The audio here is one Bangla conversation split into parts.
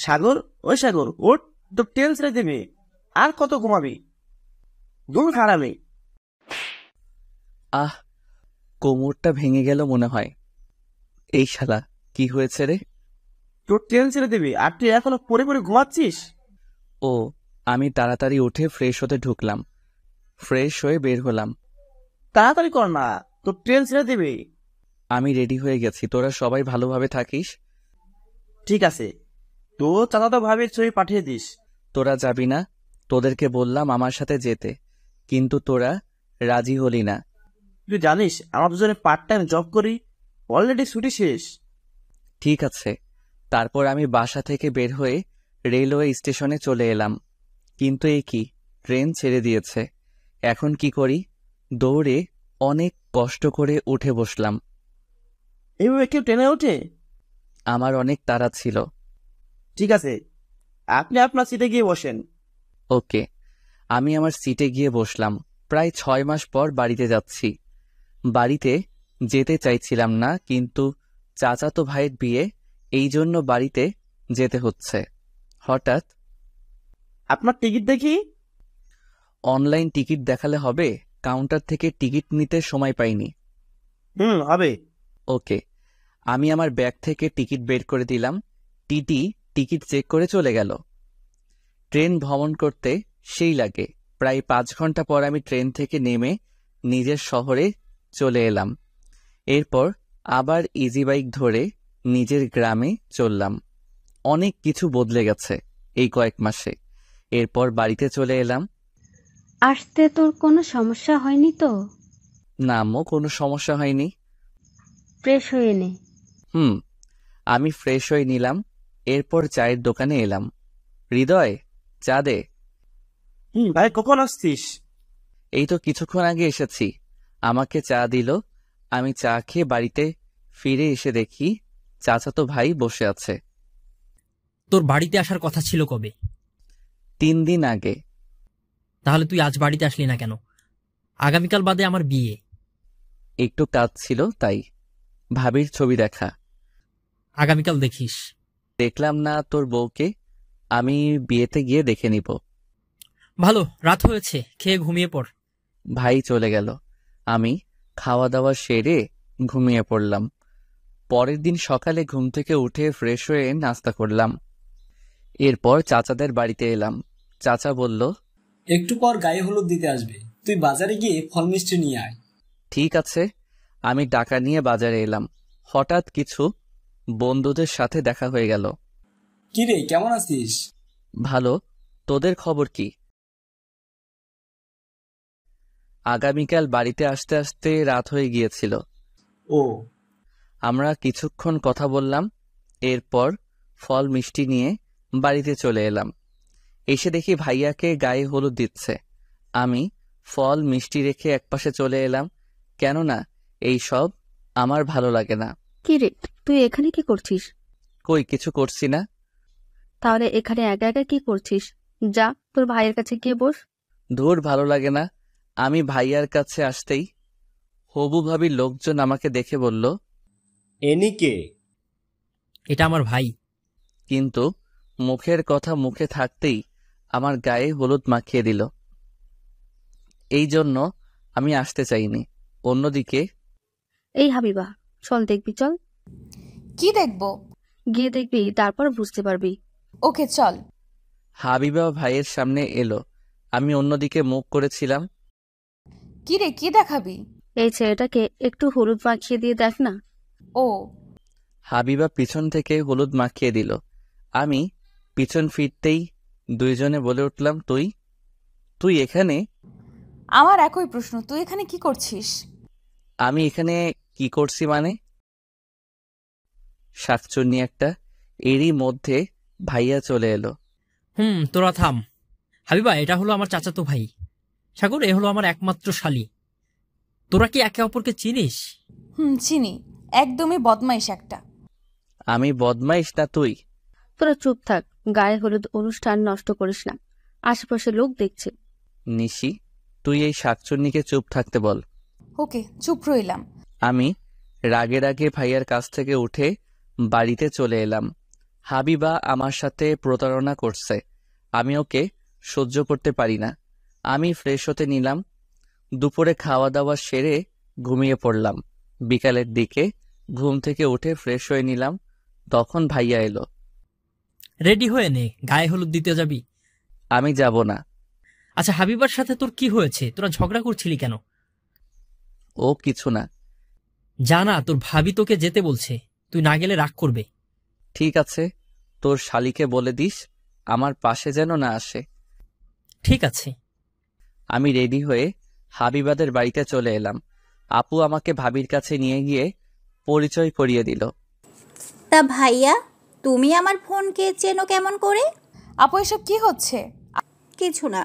সাগর, ওই সাগর ওঠ, তো ট্রেন ছেড়ে দেবে। আর কত ঘুমাবি? ঘুম খারাপে। আহ, কোমরটা ভেঙে গেল মনে হয়। এই শালা, কি হয়েছে রে? তোর ট্রেন ছেড়ে দেবে আর তুই এখনো পড়ে পড়ে ঘুমাচ্ছিস? ও, আমি তাড়াতাড়ি উঠে ফ্রেশ হতে ঢুকলাম। ফ্রেশ হয়ে বের হলাম। তাড়াতাড়ি কর না, তোর ট্রেন ছেড়ে দেবে। আমি রেডি হয়ে গেছি, তোরা সবাই ভালোভাবে থাকিস। ঠিক আছে, তো চাচাতো ভাবির ছবি পাঠিয়ে দিস। তোরা যাবি না? তোদেরকে বললাম আমার সাথে যেতে, কিন্তু তোরা রাজি হলি না। তুই জানিস আমরা দুজনে পার্ট টাইম জব করি, অলরেডি ছুটি শেষ। ঠিক আছে। তারপর আমি বাসা থেকে বের হয়ে রেলওয়ে স্টেশনে চলে এলাম। কিন্তু এ কি, ট্রেন ছেড়ে দিয়েছে। এখন কি করি? দৌড়ে অনেক কষ্ট করে উঠে বসলাম। এইভাবে কেউ ট্রেনে ওঠে? আমার অনেক তাড়া ছিল। ঠিক আছে, আপনি আপনার সিটে গিয়ে বসেন। ওকে। আমি আমার সিটে গিয়ে বসলাম। প্রায় 6 মাস পর বাড়িতে যাচ্ছি। বাড়িতে যেতে চাইছিলাম না, কিন্তু চাচাতো ভাইয়ের বিয়ে, এই জন্য বাড়িতে যেতে হচ্ছে। হঠাৎ আপনার টিকিট দেখি। অনলাইন টিকিট দেখালে হবে? কাউন্টার থেকে টিকিট নিতে সময় পাইনি। হবে। ওকে। আমি আমার ব্যাগ থেকে টিকিট বের করে দিলাম। টিটি টিকিট চেক করে চলে গেল। ট্রেন ভ্রমণ করতে সেই লাগে। প্রায় 5 ঘন্টা পর আমি ট্রেন থেকে নেমে নিজের শহরে চলে এলাম। এরপর আবার ইজি বাইক ধরে নিজের গ্রামে চললাম। অনেক কিছু বদলে গেছে এই কয়েক মাসে। এরপর বাড়িতে চলে এলাম। আসতে তোর কোনো সমস্যা হয়নি তো? নামও কোনো সমস্যা হয়নি। ফ্রেশ হয়ে নে। আমি ফ্রেশ হয়ে নিলাম। এরপর চায়ের দোকানে এলাম। হৃদয়, চা দে। ভাই কখন আসছিস? এই তো কিছুক্ষণ আগে এসেছি। আমাকে চা দিল। আমি চা খেয়ে বাড়িতে ফিরে এসে দেখি চাচাতো ভাই বসে আছে। তোর বাড়িতে আসার কথা ছিল কবে? 3 দিন আগে। তাহলে তুই আজ বাড়িতে আসলি না কেন? আগামীকাল বাদে আমার বিয়ে। একটু কাজ ছিল তাই। ভাবির ছবি দেখা। আগামীকাল দেখিস। দেখলাম না তোর বউকে। আমি বিয়েতে গিয়ে দেখে নিব। ভালো, রাত হয়েছে, খেয়ে ঘুমিয়ে পড়। ভাই চলে গেল। আমি খাওয়া দাওয়া সেরে ঘুমিয়ে পড়লাম। পরের দিন সকালে ঘুম থেকে উঠে ফ্রেশ হয়ে নাস্তা করলাম। এরপর চাচাদের বাড়িতে এলাম। চাচা বলল, একটু পর গায়ে হলুদ দিতে আসবে, তুই বাজারে গিয়ে ফল মিষ্টি নিয়ে আয়। ঠিক আছে। আমি টাকা নিয়ে বাজারে এলাম। হঠাৎ কিছু বন্ধুদের সাথে দেখা হয়ে গেল। কিরে, কেমন আছিস? ভালো। তোদের খবর কি? আগামীকাল বাড়িতে আসতে আসতে রাত হয়ে গিয়েছিল। ও, আমরা কিছুক্ষণ কথা বললাম। এরপর ফল মিষ্টি নিয়ে বাড়িতে চলে এলাম। এসে দেখি ভাইয়াকে গায়ে হলুদ দিচ্ছে। আমি ফল মিষ্টি রেখে একপাশে চলে এলাম, কেননা এই সব আমার ভালো লাগে না। কি রে, তুই এখানে কি করছিস? কই, কিছু করছি না। তাহলে এখানে একা একা কি করছিস? যা, তোর ভাইয়ের কাছে গিয়ে বস। ধুর, ভালো লাগে না। আমি ভাইয়ার কাছে আসতেই হবু ভাবির লোকজন আমাকে দেখে বলল, এনি কে? এটা আমার ভাই। কিন্তু মুখের কথা মুখে থাকতেই আমার গায়ে হলুদ মাখিয়ে দিল। এই জন্য আমি আসতে চাইনি। অন্যদিকে এই হাবিবা, চল দেখবি, চল। কি দেখবো? গিয়ে দেখবি, তারপর বুঝতে পারবি। ওকে, চল। হাবিবা ভাইয়ের সামনে এলো। আমি অন্যদিকে মুখ করেছিলাম। কি রে, কি দেখাবি? এই ছেলেটাকে একটু হলুদ মাখিয়ে দিয়ে দেখ না। ও, হাবিবা পিছন থেকে হলুদ মাখিয়ে দিল। আমি পিছন ফিরতেই দুইজনে বলে উঠলাম, তুই তুই এখানে? আমার একই প্রশ্ন, তুই এখানে কি করছিস? আমি এখানে কি করছি মানে? শাকচুন্নি একটা। এরই মধ্যে ভাইয়া চলে এলো। তোরা থাম। হাবিবা, এটা হলো আমার চাচাতো ভাই। সাগর, এ হলো আমার একমাত্র শালী। তোরা কি একে অপরকে চিনিস? চিনি। একদমই বদমাইশ একটা। আমি বদমাইশ না তুই? তোরা চুপ থাক, গায়ে হলুদ অনুষ্ঠান নষ্ট করিস না, আশেপাশে লোক দেখছে। নিশি, তুই এই শাকচুন্নিকে চুপ থাকতে বল। ওকে, চুপ রইলাম। আমি রাগে রাগে ভাইয়ার কাছ থেকে উঠে বাড়িতে চলে এলাম। হাবিবা আমার সাথে প্রতারণা করছে, আমি ওকে সহ্য করতে পারি না। আমি ফ্রেশ হতে নিলাম। দুপুরে খাওয়া দাওয়া সেরে ঘুমিয়ে পড়লাম। বিকালের দিকে ঘুম থেকে উঠে ফ্রেশ হয়ে নিলাম, তখন ভাইয়া এলো। রেডি হয়ে নে, গায়ে হলুদ দিতে যাবি। আমি যাব না। আচ্ছা, হাবিবার সাথে তোর কি হয়েছে? তোরা ঝগড়া করছিলি কেন? ও কিছু না। জানা, তোর ভাবি তোকে যেতে বলছে, তুই না গেলে রাগ করবে। ঠিক আছে, তোর শালিকে বলে দিস আমার পাশে যেন না আসে। ঠিক আছে। আমি রেডি হয়ে হাবিবাদের বাড়িতে চলে এলাম। আপু আমাকে ভাবির কাছে নিয়ে গিয়ে পরিচয় করিয়ে দিল। তা ভাইয়া, তুমি আমার ফোনকে চেনো কেমন করে? আপু, এসব কি হচ্ছে? কিছু না।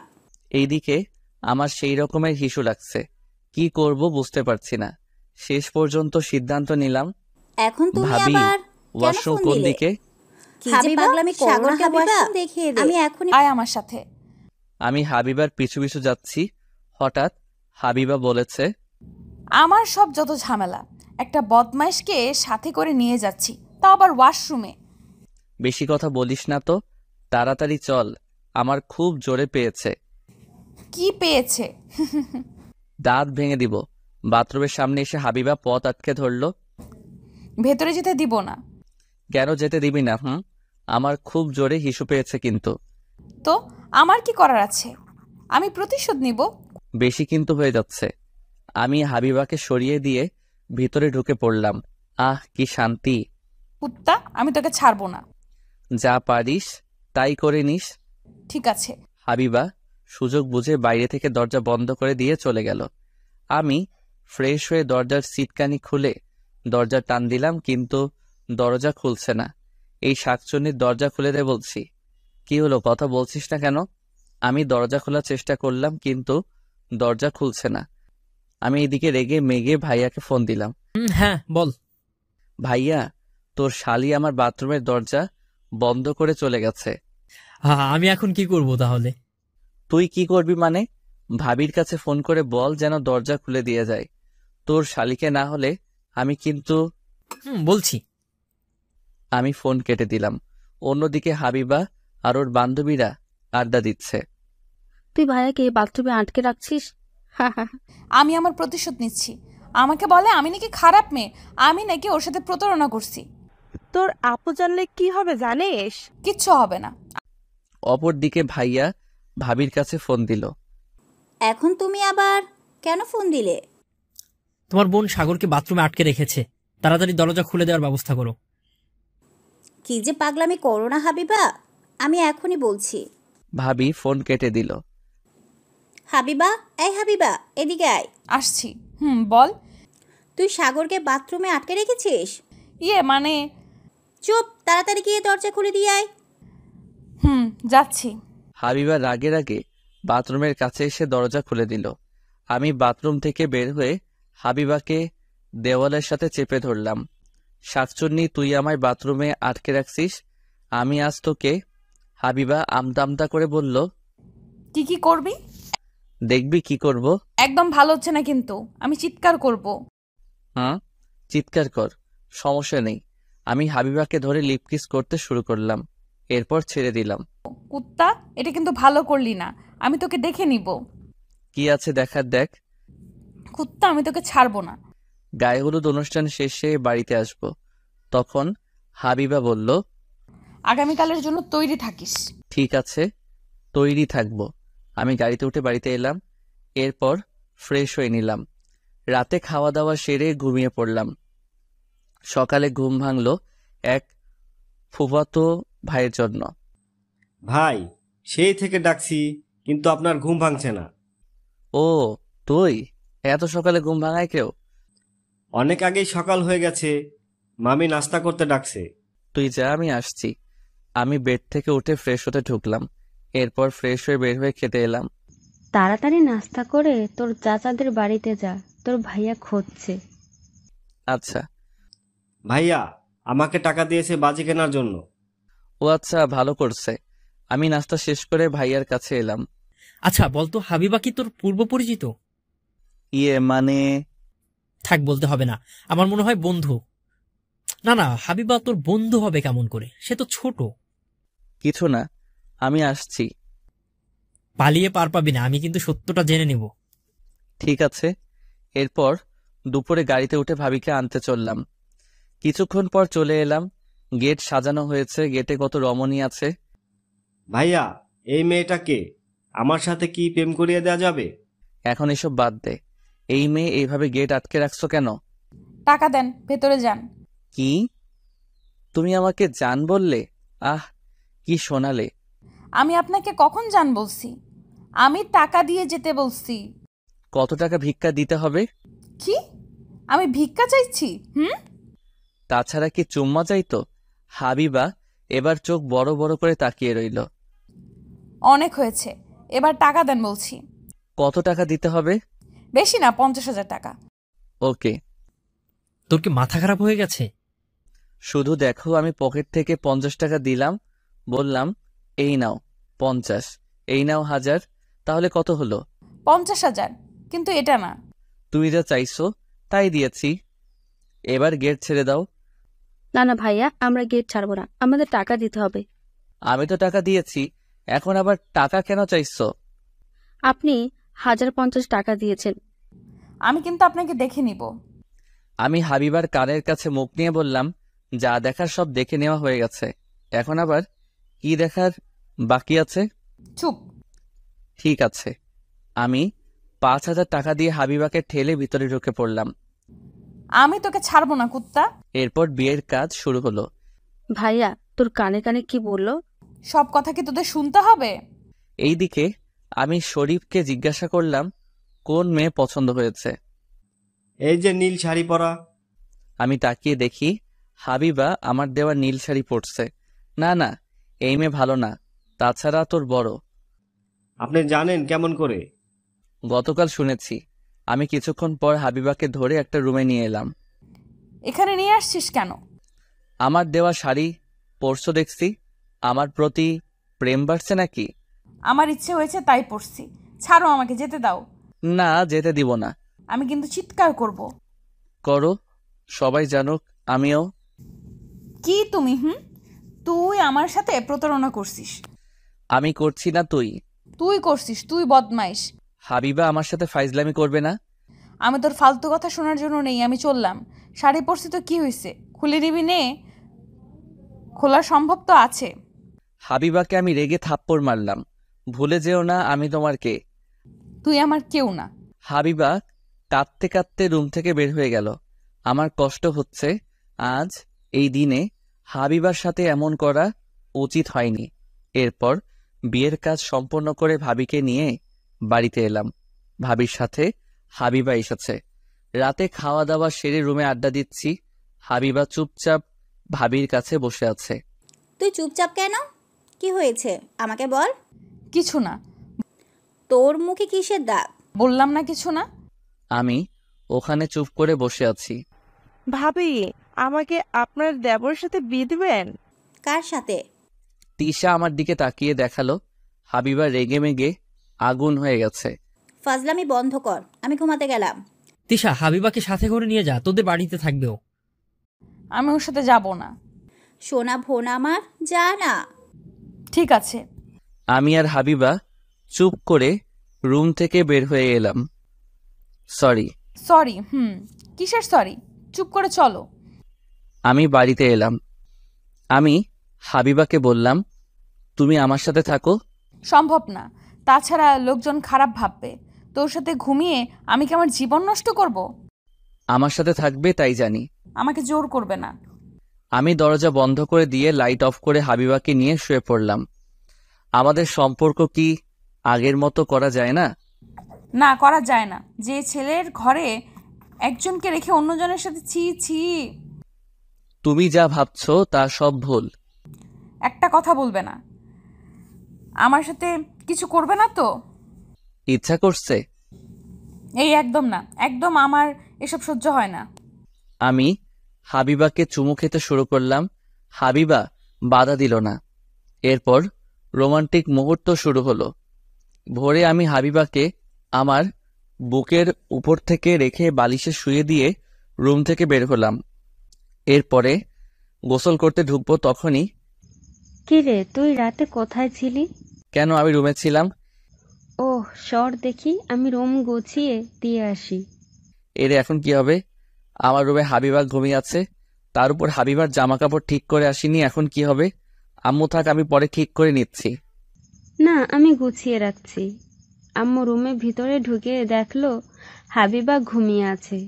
এইদিকে আমার সেই রকমের হিসু লাগছে, কি করব বুঝতে পারছি না। শেষ পর্যন্ত সিদ্ধান্ত নিলাম, এখন তুমি ভাবি আবার কেন ওয়াশরুম ফোন কোন দিলে? দিকে? কি যে পাগলামি করো না সাগরকে হাবিবা, ওয়াশরুম দেখিয়ে দে। আমি এখনই আয় আমার সাথে। আমি হাবিবার পিছু পিছু যাচ্ছি। হঠাৎ হাবিবা বলেছে, আমার সব যত ঝামেলা, একটা বদমাইশকে সাথে করে নিয়ে যাচ্ছি, তাও আবার ওয়াশরুমে। বেশি কথা বলিস না তো, তাড়াতাড়ি চল, আমার খুব জোরে পেয়েছে। কি পেয়েছে? দাঁত ভেঙে দিব। বাথরুমের সামনে এসে হাবিবা পথ আটকে ধরল। ভেতরে যেতে দিব না। কেন যেতে দিবি না? আমার খুব জোরে হিসু পেয়েছে কিন্তু। তো আমার কি করার আছে? আমি প্রতিশোধ নিব। বেশি কিন্তু হয়ে যাচ্ছে। আমি হাবিবাকে সরিয়ে দিয়ে ভিতরে ঢুকে পড়লাম। আহ, কি শান্তি। কুত্তা, আমি তোকে ছাড়বো না। যা পারিস তাই করে নিস। ঠিক আছে। হাবিবা সুযোগ বুঝে বাইরে থেকে দরজা বন্ধ করে দিয়ে চলে গেল। আমি ফ্রেশ হয়ে দরজার সিটকানি খুলে দরজা টান দিলাম, কিন্তু দরজা খুলছে না। এই শাকচুন্নির দরজা খুলে দে বলছি। কি হলো, কথা বলছিস না কেন? আমি দরজা খোলার চেষ্টা করলাম, কিন্তু দরজা খুলছে না। আমি এদিকে রেগে মেগে ভাইয়াকে ফোন দিলাম। হ্যাঁ, বল। ভাইয়া, তোর শালি আমার বাথরুমের দরজা বন্ধ করে চলে গেছে। আমি এখন কি করব তাহলে? তুই কি করবি মানে? ভাবির কাছে ফোন করে বল যেন দরজা খুলে দিয়ে যায়। তোর শালিকে না হলে আমি কিন্তু। বলছি। আমি ফোন কেটে দিলাম। অন্যদিকে হাবিবা আর ওর বান্ধবীরা আড্ডা দিচ্ছে। তুই ভাইয়াকে বাথরুমে আটকে রাখছিস? আমি আমার প্রতিশোধ নিচ্ছি। আমাকে বলে আমি নাকি খারাপ মেয়ে, আমি নাকি ওর সাথে প্রতারণা করছি। তোর আপু জানলে কি হবে জানিস? কিচ্ছু হবে না। অপরদিকে ভাইয়া ভাবির কাছে ফোন দিল। এখন তুমি আবার কেন ফোন দিলে? তোমার বোন সাগরকে বাথরুমে আটকে রেখেছে, তাড়াতাড়ি দরজা খুলে দেওয়ার ব্যবস্থা করো। কি যে পাগলামি করো না হাবিবা, আমি এখনই বলছি। ভাবি ফোন কেটে দিল। হাবিবা, এই হাবিবা, এদিকে আয়। আসছি। বল। তুই সাগরকে বাথরুমে আটকে রেখেছিস? মানে। চুপ, তাড়াতাড়ি গিয়ে দরজা খুলে দিয়ে আয়। যাচ্ছি। হাবিবা রাগে রাগে বাথরুমের কাছে এসে দরজা খুলে দিল। আমি বাথরুম থেকে বের হয়ে হাবিবাকে দেওয়ালের সাথে চেপে ধরলাম। শাকচুন্নি, তুই আমায় বাথরুমে আটকে রাখছিস, আমি আজ তোকে। হাবিবা আমতা করে বলল, কি করবি? দেখবি কি করব। একদম ভালো হচ্ছে না কিন্তু, আমি চিৎকার করব। চিৎকার কর, সমস্যা নেই। আমি হাবিবাকে ধরে লিপ কিস করতে শুরু করলাম, এরপর ছেড়ে দিলাম। কুত্তা, এটা কিন্তু ভালো করলি না, আমি তোকে দেখে নিব। কি আছে দেখার দেখ। কুত্তা, আমি তোকে ছাড়বো না। গায়ে হলুদ অনুষ্ঠান শেষে বাড়িতে আসব। তখন হাবিবা বলল, আগামীকালের জন্য তৈরি থাকিস। ঠিক আছে, তৈরি থাকবো। আমি গাড়িতে উঠে বাড়িতে এলাম, এরপর ফ্রেশ হয়ে নিলাম। রাতে খাওয়া দাওয়া সেরে ঘুমিয়ে পড়লাম। সকালে ঘুম ভাঙলো এক ফুফাতো ভাইয়ের জন্য। ভাই, সেই থেকে ডাকছি কিন্তু আপনার ঘুম ভাঙছে না। ও, তুই? এত সকালে ঘুম ভাঙায় কেউ? অনেক আগেই সকাল হয়ে গেছে, মামি নাস্তা করতে ডাকছে। তুই যা, আমি আসছি। আমি বেড থেকে উঠে ফ্রেশ হতে ঢুকলাম, এরপর ফ্রেশ হয়ে বের হয়ে খেতে এলাম। তাড়াতাড়ি নাস্তা করে তোর চাচাদের বাড়িতে যা, তোর ভাইয়া খুঁজছে। আচ্ছা। ভাইয়া আমাকে টাকা দিয়েছে বাজি কেনার জন্য। ও আচ্ছা, ভালো করছে। আমি নাস্তা শেষ করে ভাইয়ার কাছে এলাম। আচ্ছা বলতো, হাবিবা কি তোর পূর্ব পরিচিত? মানে? থাক, বলতে হবে না, আমার মনে হয় বন্ধু। না না, হাবিবা তোর বন্ধু হবে কেমন করে? সে তো ছোট। কিছু না, আমি আসছি। পালিয়ে পার পাবি না, আমি কিন্তু সত্যটা জেনে নেব। ঠিক আছে। এরপর দুপুরে গাড়িতে উঠে ভাবিকে আনতে চললাম। কিছুক্ষণ পর চলে এলাম। গেট সাজানো হয়েছে, গেটে কত রমণী আছে। ভাইয়া, এই মেয়েটাকে আমার সাথে কি প্রেম করিয়ে দেওয়া যাবে? এখন এসব বাদ দে। এই মেয়ে এইভাবে গেট আটকে রাখছো কেন? টাকা দেন, ভেতরে যান। কি? তুমি আমাকে জান বললে? আহ, কি শোনালে! আমি আপনাকে কখন জান বলছি? আমি টাকা দিয়ে যেতে বলছি। কত টাকা ভিক্ষা দিতে হবে? কি? আমি ভিক্ষা চাইছি? তাছাড়া কি চুম্মা চাইতো? হাবিবা এবার চোখ বড় বড় করে তাকিয়ে রইল। অনেক হয়েছে, এবার টাকা দেন বলছি। কত টাকা দিতে হবে? বেশি না, 50,000 টাকা। ওকে। তোর কি মাথা খারাপ হয়ে গেছে? শুধু দেখো, আমি পকেট থেকে 50 টাকা দিলাম, বললাম এই নাও 50, এই নাও 1000, তাহলে কত হলো? 50,000, কিন্তু এটা না। তুমি যা চাইছো তাই দিয়েছি, এবার গেট ছেড়ে দাও। না না ভাইয়া, আমরা গেট ছাড়বো না, আমাদের টাকা দিতে হবে। আমি তো টাকা দিয়েছি, এখন আবার টাকা কেন চাইছো? আপনি 1050 টাকা দিয়েছেন। আমি কিন্তু আপনাকে দেখে নিব। আমি হাবিবার কানের কাছে মুখ নিয়ে বললাম, যা দেখার সব দেখে নেওয়া হয়ে গেছে, এখন আবার কি দেখার বাকি আছে? চুপ। ঠিক আছে। আমি 5000 টাকা দিয়ে হাবিবাকে ঠেলে ভিতরে ঢুকে পড়লাম। আমি তোকে ছাড়বো না, কুত্তা। এরপর বিয়ের কাজ শুরু হলো। ভাইয়া, তোর কানে কানে কি বললো? সব কথা কি তোদের শুনতে হবে? এইদিকে আমি শরীফকে জিজ্ঞাসা করলাম, কোন মেয়ে পছন্দ হয়েছে? এই যে নীল শাড়ি পরা। আমি তাকিয়ে দেখি হাবিবা আমার দেওয়া নীল শাড়ি পরছে। না না, এই মেয়ে ভালো না, তাছাড়া তোর বড়। আপনি জানেন কেমন করে? গতকাল শুনেছি। আমি কিছুক্ষণ পর হাবিবাকে ধরে একটা রুমে নিয়ে এলাম। এখানে নিয়ে আসছিস কেন? আমার দেওয়া শাড়ি পরছো দেখছি, আমার প্রতি প্রেম বাড়ছে নাকি? আমার ইচ্ছে হয়েছে তাই পড়ছি। ছাড়ো, আমাকে যেতে দাও। না, যেতে দিব না। আমি কিন্তু চিৎকার করব। করো, সবাই জানুক আমিও। কি তুমি? তুই আমার সাথে প্রতারণা করছিস। আমি করছি না, তুই। তুই করছিস, তুই বদমাইশ। হাবিবা আমার সাথে ফাইজলামি করবে না। আমি তোর ফালতু কথা শোনার জন্য নেই, আমি চললাম। শাড়ি পরছি তো কি হয়েছে, খুলে নিবি নে। খোলা সম্ভব তো আছে। হাবিবাকে আমি রেগে থাপ্পড় মারলাম। ভুলে যেও না আমি তোমার কে। তুই আমার কেউ না। হাবিবা কাঁদতে কাঁদতে রুম থেকে বের হয়ে গেল। আমার কষ্ট হচ্ছে, আজ এই দিনে হাবিবার সাথে এমন করা উচিত হয়নি। এরপর বিয়ের কাজ সম্পন্ন করে ভাবিকে নিয়ে বাড়িতে এলাম। ভাবির সাথে হাবিবা এসেছে। রাতে খাওয়া দাওয়া সেরে রুমে আড্ডা দিচ্ছি। হাবিবা চুপচাপ ভাবির কাছে বসে আছে। তুই চুপচাপ কেন? কি হয়েছে আমাকে বল। কিছু না। তোর মুখে কিসের দাগ? বললাম না কিছু না। আমি ওখানে চুপ করে বসে আছি। ভাবি, আমাকে আপনার দেবরের সাথে বিয়ে দিবেন? কার সাথে? তিশা আমার দিকে তাকিয়ে দেখালো। হাবিবা রেগে মেগে আগুন হয়ে গেছে। ফাজলামি বন্ধ কর, আমি ঘুমাতে গেলাম। তিশা, হাবিবাকে সাথে করে নিয়ে যা, তোদের বাড়িতে থাকবেও। আমি ওর সাথে যাব না। সোনা ভোনা আমার, যা না। ঠিক আছে। আমি আর হাবিবা চুপ করে রুম থেকে বের হয়ে এলাম। সরি। সরি? কিসের সরি? চুপ করে চলো। আমি বাড়িতে এলাম। আমি হাবিবাকে বললাম, তুমি আমার সাথে থাকো। সম্ভব না, তাছাড়া লোকজন খারাপ ভাববে। তোর সাথে ঘুমিয়ে আমি কি আমার জীবন নষ্ট করব? আমার সাথে থাকবে তাই জানি। আমাকে জোর করবে না। আমি দরজা বন্ধ করে দিয়ে লাইট অফ করে হাবিবাকে নিয়ে শুয়ে পড়লাম। আমাদের সম্পর্ক কি আগের মতো করা যায় না? না, করা যায় না। যে ছেলের ঘরে একজনকে রেখে অন্যজনের সাথে ছি ছি। তুমি যা ভাবছো তা সব ভুল। একটা কথা বলবে না। আমার সাথে কিছু করবে না তো? ইচ্ছা করছে? এই একদম না, একদম আমার এসব সহ্য হয় না। আমি হাবিবাকে চুমু খেতে শুরু করলাম। হাবিবা বাধা দিল না। এরপর রোমান্টিক মুহূর্ত শুরু হলো। ভোরে আমি হাবিবাকে আমার বুকের উপর থেকে রেখে বালিশে শুয়ে দিয়ে রুম থেকে বের হলাম। এরপরে গোসল করতে ঢুকবো তখনই, কিরে তুই রাতে কোথায় ছিলি? কেন আমি রুমে ছিলাম। ওহ সর দেখি, আমি রুম গুছিয়ে দিয়ে আসি। এর এখন কি হবে? আমার রুমে হাবিবা ঘুমিয়ে আছে, তার উপর হাবিবার জামা কাপড় ঠিক করে আসিনি, এখন কি হবে? আম্মু থাক, আমি পরে ঠিক করে নিচ্ছি। না আমি গুছিয়ে রাখছি। আম্মু রুমের ভিতরে ঢুকে দেখলো হাবিবা ঘুমিয়ে আছে।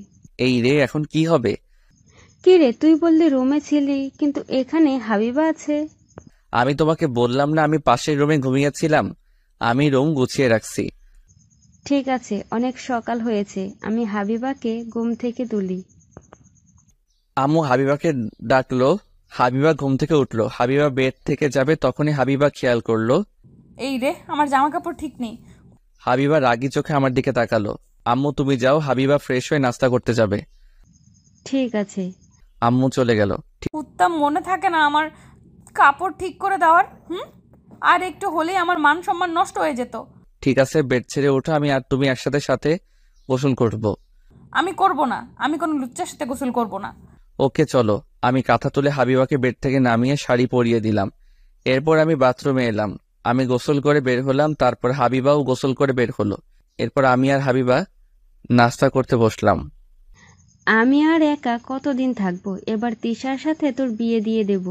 এই রে, এখন কি হবে? কিরে তুই বললি রুমে ছিলি, কিন্তু এখানে হাবিবা আছে। আমি তোমাকে বললাম না আমি পাশের রুমে ঘুমিয়েছিলাম? আমি রুম গুছিয়ে রাখছি। ঠিক আছে, অনেক সকাল হয়েছে, আমি হাবিবাকে ঘুম থেকে তুলি। আম্মু হাবিবাকে ডাকলো, হাবিবা ঘুম থেকে উঠলো। হাবিবা বেড থেকে যাবে তখনই হাবিবা খেয়াল করলো এই রে, আমার জামা কাপড় ঠিক নেই। হাবিবা রাগী চোখে আমার দিকে তাকালো। আম্মু তুমি যাও, হাবিবা ফ্রেশ হয়ে নাস্তা করতে যাবে। ঠিক আছে। আম্মু চলে গেল। উত্তম মনে থাকে না আমার কাপড় ঠিক করে দেওয়ার? আর একটু হলেই আমার মান সম্মান নষ্ট হয়ে যেত। ঠিক আছে, বেড ছেড়ে ওঠো, আমি আর তুমি একসাথে সাথে গোসল করব। আমি করব না, আমি কোনো লুচ্চার সাথে গোসল করব না। ওকে চলো। আমি কাঁথা তুলে হাবিবাকে বেড থেকে নামিয়ে শাড়ি পরিয়ে দিলাম। এরপর আমি বাথরুমে এলাম। আমি গোসল করে বের হলাম, তারপর হাবিবাও গোসল করে বের হলো। এরপর আমি আর হাবিবা নাস্তা করতে বসলাম। আমি আর একা কতদিন থাকবো, এবার তিশার সাথে তোর বিয়ে দিয়ে দেব।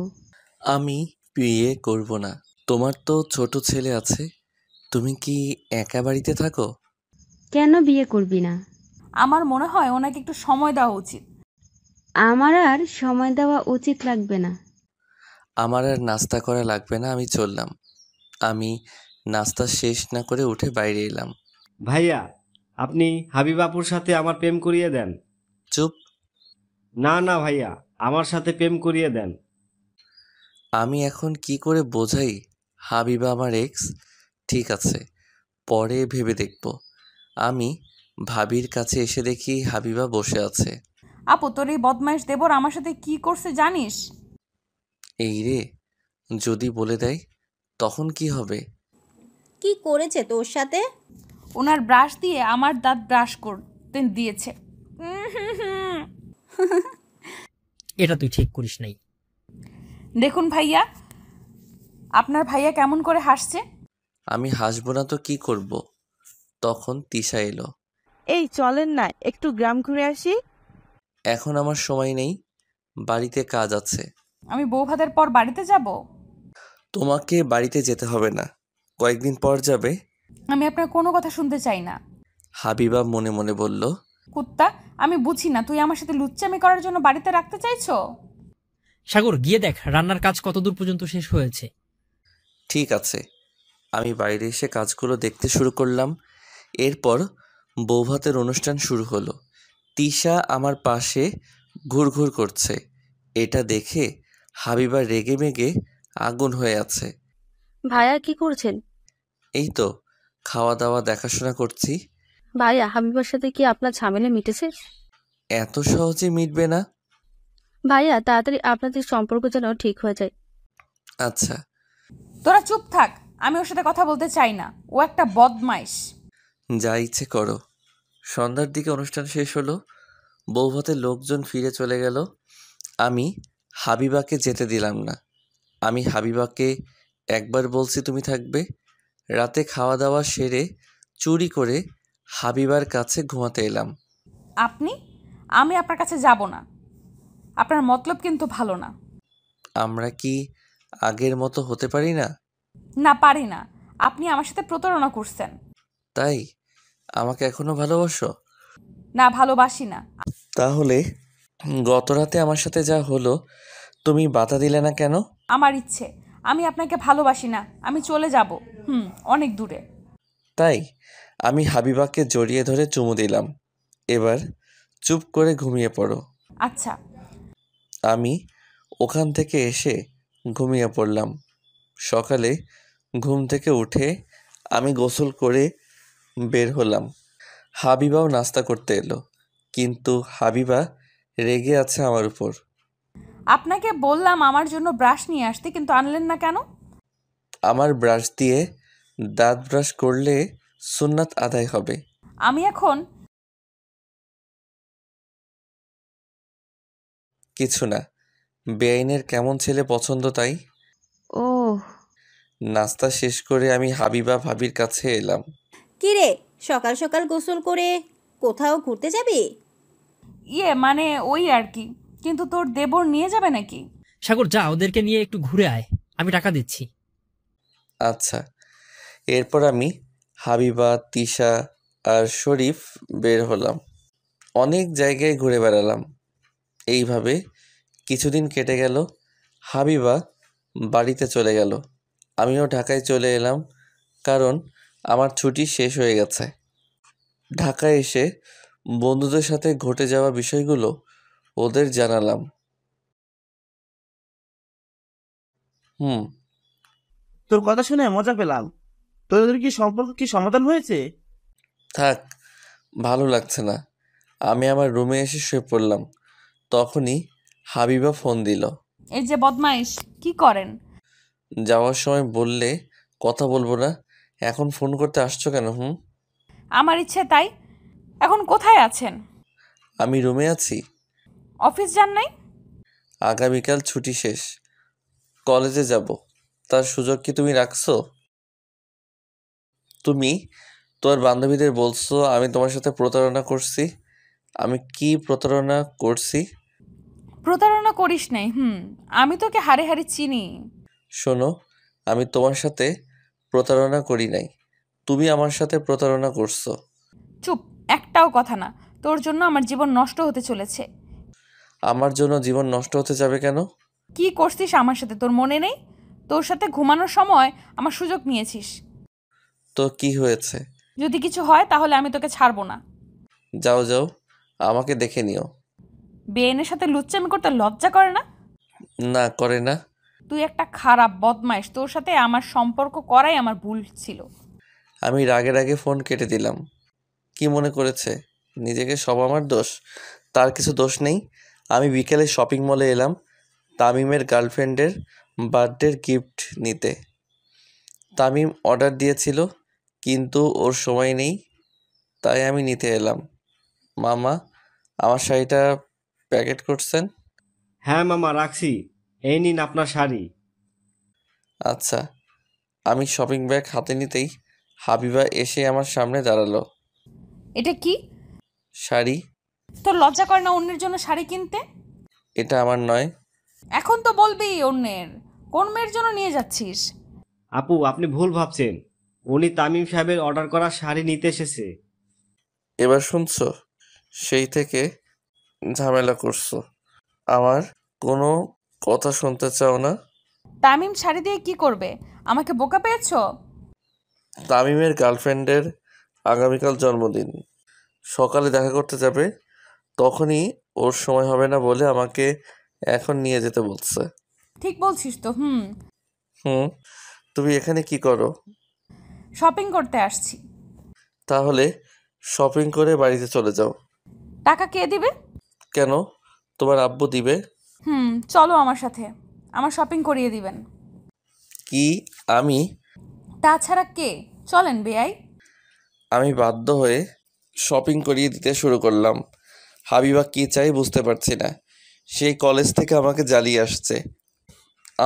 আমি বিয়ে করব না। তোমার তো ছোট ছেলে আছে, তুমি কি একা বাড়িতে থাকো? কেন বিয়ে করবি না? আমার মনে হয় ওনাকে একটু সময় দেওয়া উচিত। আমার আর সময় দেওয়া উচিত লাগবে না। আমার আর নাস্তা করা লাগবে না, আমি চললাম। আমি নাস্তা শেষ না করে উঠে বাইরে এলাম। ভাইয়া, আপনি হাবিব আপুর সাথে আমার প্রেম করিয়ে দেন। চুপ। না না ভাইয়া, আমার সাথে প্রেম করিয়ে দেন। আমি এখন কি করে বোঝাই হাবিবা আমার এক্স? ঠিক আছে, পরে ভেবে দেখব। আমি ভাবির কাছে এসে দেখি হাবিবা বসে আছে। আপু, তোর এই বদমাইশ দেবর আমার সাথে কি করছে জানিস? এই রে, যদি বলে দেয় তখন কি হবে? কি করেছে তোর সাথে? ওনার ব্রাশ দিয়ে আমার দাঁত ব্রাশ করতে দিয়েছে। এটা তুই ঠিক করিস নাই। দেখুন ভাইয়া, আপনার ভাইয়া কেমন করে হাসছে। আমি হাসবো না তো কি করব? তখন তিশা এলো। এই চলেন না একটু গ্রাম ঘুরে আসি। এখন আমার সময় নেই, বাড়িতে কাজ আছে। আমি বউ ভাতের পর বাড়িতে যাব? তোমাকে বাড়িতে যেতে হবে না, কয়েকদিন পর যাবে। আমি আপনার কোনো কথা শুনতে চাই না। হাবিবা মনে মনে বলল। কুত্তা, আমি বুঝি না তুই আমার সাথে লুচ্চামি করার জন্য বাড়িতে রাখতে চাইছো। সাগর গিয়ে দেখ রান্নার কাজ কতদূর পর্যন্ত শেষ হয়েছে। ঠিক আছে। আমি বাইরে এসে কাজগুলো দেখতে শুরু করলাম। এরপর বৌভাতের অনুষ্ঠান শুরু হলো। তিশা আমার পাশে ঘুরঘুর করছে। এটা দেখে হাবিবা রেগে মেগে আগুন হয়ে আছে। ভাইয়া কি করছেন? এই তো খাওয়া দাওয়া দেখাশোনা করছি। ভাইয়া হাবিবার সাথে কি আপনার ঝামেলা মিটেছে? এত সহজে মিটবে না। ভাইয়া তাড়াতাড়ি আপনাদের সম্পর্ক যেন ঠিক হয়ে যায়। আচ্ছা। তোরা চুপ থাক, আমি ওর সাথে কথা বলতে চাই না, ও একটা বদমাইশ। যা ইচ্ছে করো। সন্ধ্যার দিকে অনুষ্ঠান শেষ হলো। বৌভাতের লোকজন ফিরে চলে গেল। আমি হাবিবাকে যেতে দিলাম না। আমি হাবিবাকে একবার বলছি তুমি থাকবে। রাতে খাওয়া দাওয়া সেরে চুরি করে হাবিবার কাছে ঘুমাতে এলাম। আমি আপনার কাছে যাব না। আপনার মতলব কিন্তু ভালো না। আমরা কি আগের মতো হতে পারি না? না, পারি না। আপনি আমার সাথে প্রতারণা করছেন। তাই আমাকে এখনো ভালোবাসো? না, ভালোবাসি না। তাহলে গত রাতে আমার সাথে যা হলো তুমি বাধা দিলে না কেন? আমার ইচ্ছে, আমি আপনাকে ভালোবাসি না, আমি চলে যাব। অনেক দূরে। তাই আমি হাবিবাকে জড়িয়ে ধরে চুমু দিলাম। এবার চুপ করে ঘুমিয়ে পড়ো। আচ্ছা। আমি ওখান থেকে এসে ঘুমিয়ে পড়লাম। সকালে ঘুম থেকে উঠে আমি গোসল করে বের হলাম। হাবিবাও নাস্তা করতে এলো, কিন্তু হাবিবা রেগে আছে আমার উপর। আপনাকে বললাম আমার জন্য ব্রাশ নিয়ে আসতে, কিন্তু আনলেন না কেন? আমার ব্রাশ দিয়ে দাঁত ব্রাশ করলে সুন্নাত আদায় হবে। আমি এখন কিছু না, বেআইনের কেমন ছেলে পছন্দ তাই। ও নাস্তা শেষ করে আমি হাবিবা ভাবির কাছে এলাম। কি রে, সকাল সকাল গোসল করে কোথাও ঘুরতে যাবি? মানে ওই আর কি, কিন্তু তোর দেবর নিয়ে যাবে নাকি? সাগর যা, ওদেরকে নিয়ে একটু ঘুরে আয়, আমি টাকা দিচ্ছি। আচ্ছা। এরপর আমি, হাবিবা, তিশা আর শরীফ বের হলাম। অনেক জায়গায় ঘুরে বেড়ালাম। এইভাবে কিছুদিন কেটে গেল। হাবিবা বাড়িতে চলে গেল, আমিও ঢাকায় চলে এলাম, কারণ আমার ছুটি শেষ হয়ে গেছে। ঢাকায় এসে বন্ধুদের সাথে ঘটে যাওয়া বিষয়গুলো ওদের জানালাম। তোর কথা শুনে মজা পেলাম। তোদের কি সম্পর্ক কি সমাধান হয়েছে? থাক, ভালো লাগছে না। আমি আমার রুমে এসে শুয়ে পড়লাম। তখনই হাবিবা ফোন দিল। এই যে বদমাইশ, কি করেন? যাওয়ার সময় বললে কথা বলবো না, এখন ফোন করতে আসছো কেন? আমার ইচ্ছে তাই। এখন কোথায় আছেন? আমি রুমে আছি। অফিস যান নাই? আগামীকাল ছুটি শেষ, কলেজে যাব। তার সুযোগ কি তুমি রাখছো? তুমি তোর বান্ধবীদের বলছো আমি তোমার সাথে প্রতারণা করছি। আমি কি প্রতারণা করছি? প্রতারণা করিস নাই। আমি তোকে হাড়ে হাড়ে চিনি। শোনো, আমি তোমার সাথে প্রতারণা করি নাই, তুমি আমার সাথে প্রতারণা করছো। চুপ, একটাও কথা না। তোর জন্য আমার জীবন নষ্ট হতে চলেছে। আমার জন্য জীবন নষ্ট হতে যাবে কেন? কি করছিস আমার সাথে তোর মনে নেই? তোর সাথে ঘুমানোর সময় আমার সুযোগ নিয়েছিস। তো কি হয়েছে? যদি কিছু হয় তাহলে আমি তোকে ছাড়বো না। যাও যাও, আমাকে দেখে নিও। বেআইনের সাথে লুচ্চামি করতে লজ্জা করে না? না, করে না। তুই একটা খারাপ বদমাইশ, তোর সাথে আমার সম্পর্ক করাই আমার ভুল ছিল। আমি রাগে রাগে ফোন কেটে দিলাম। কি মনে করেছে নিজেকে সব আমার দোষ? তার কিছু দোষ নেই। আমি বিকেলে শপিং মলে এলাম তামিমের গার্লফ্রেন্ডের বার্থডের গিফট নিতে। তামিম অর্ডার দিয়েছিল, কিন্তু ওর সময় নেই, তাই আমি নিতে এলাম। মামা, আমার শাড়িটা প্যাকেট করছেন? হ্যাঁ মামা, রাখছি। এই নিন আপনার শাড়ি। আচ্ছা। আমি শপিং ব্যাগ হাতে নিতেই হাবিবা এসে আমার সামনে দাঁড়ালো। এটা কি? শাড়ি। তোর লজ্জা করে না অন্যের জন্য শাড়ি কিনতে? এটা আমার নয়। এখন তো বলবি অন্যের। কোন মেয়ের জন্য নিয়ে যাচ্ছিস? আপু, আপনি ভুল ভাবছেন। উনি তামিম সাহেবের অর্ডার করা শাড়ি নিতে এসেছে। এবার শুনছো? সেই থেকে ঝামেলা করছো, আমার কোনো কথা শুনতে চাও না। তামিম শাড়ি দিয়ে কি করবে? আমাকে বোকা পেয়েছো? তামিমের গার্লফ্রেন্ডের আগামীকাল জন্মদিন, সকালে দেখা করতে যাবে, তখনই ওর সময় হবে না বলে আমাকে এখন নিয়ে যেতে বলছে। ঠিক বলছিস তো। তুমি এখানে কি করো? শপিং করতে আসছি। তাহলে শপিং করে বাড়িতে চলে যাও। টাকা কে দিবে? কেন, তোমার আব্বু দিবে। চলো আমার সাথে, আমার শপিং করিয়ে দিবেন। কি আমি? তাছাড়া কে? চলেন বেয়াই। আমি বাধ্য হয়ে শপিং করিয়ে দিতে শুরু করলাম। হাবিবা কি চাই বুঝতে পারছি না। সেই কলেজ থেকে আমাকে জ্বালিয়ে আসছে,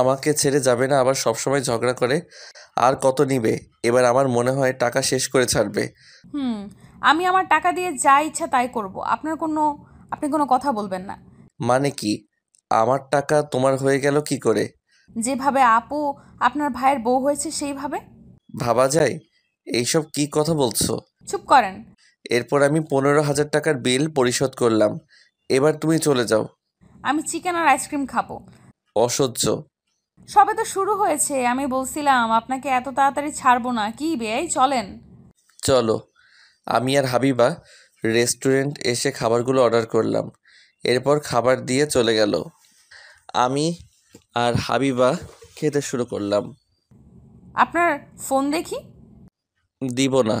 আমাকে ছেড়ে যাবে না, আবার সবসময় ঝগড়া করে। আর কত নিবে? এবার আমার মনে হয় টাকা শেষ করে ছাড়বে। আমি আমার টাকা দিয়ে যা ইচ্ছা তাই করব। আপনি কোনো কথা বলবেন না। মানে কি? আমার টাকা তোমার হয়ে গেল কি করে? যেভাবে আপু আপনার ভাইয়ের বউ হয়েছে সেইভাবে। ভাবা যায়? এইসব কি কথা বলছো? চুপ করেন। এরপর আমি 15,000 টাকার বিল পরিশোধ করলাম। এবার তুমি চলে যাও। আমি চিকেন আর আইসক্রিম খাবো। অসহ্য। সবে তো শুরু হয়েছে। আমি বলছিলাম আপনাকে এত তাড়াতাড়ি ছাড়বো না। কি বেয়াই, চলেন। চলো। আমি আর হাবিবা রেস্টুরেন্ট এসে খাবারগুলো অর্ডার করলাম। এরপর খাবার দিয়ে চলে গেল। আমি আর হাবিবা খেতে শুরু করলাম। আপনার ফোন দেখি। দিব না।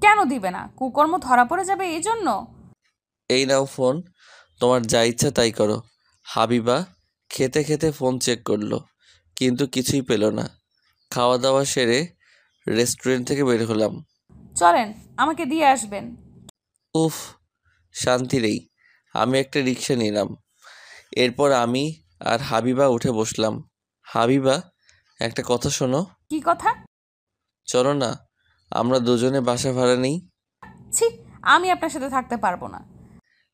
কেন দিবে না? কুকর্ম ধরা পড়ে যাবে এই জন্য? এই নাও ফোন, তোমার যা ইচ্ছা তাই করো। হাবিবা খেতে খেতে ফোন চেক করলো, কিন্তু কিছুই পেল না। খাওয়া দাওয়া সেরে রেস্টুরেন্ট থেকে বের হলাম। চলেন, আমাকে দিয়ে আসবেন। উফ, শান্তি নেই। আমি একটা রিক্সা নিলাম। এরপর আমি আর হাবিবা উঠে বসলাম। হাবিবা, একটা কথা শোনো। কি কথা? চলো না, আমরা দুজনে বাসা ভাড়া নিই। ছি, আমি আপনার সাথে থাকতে পারবো না।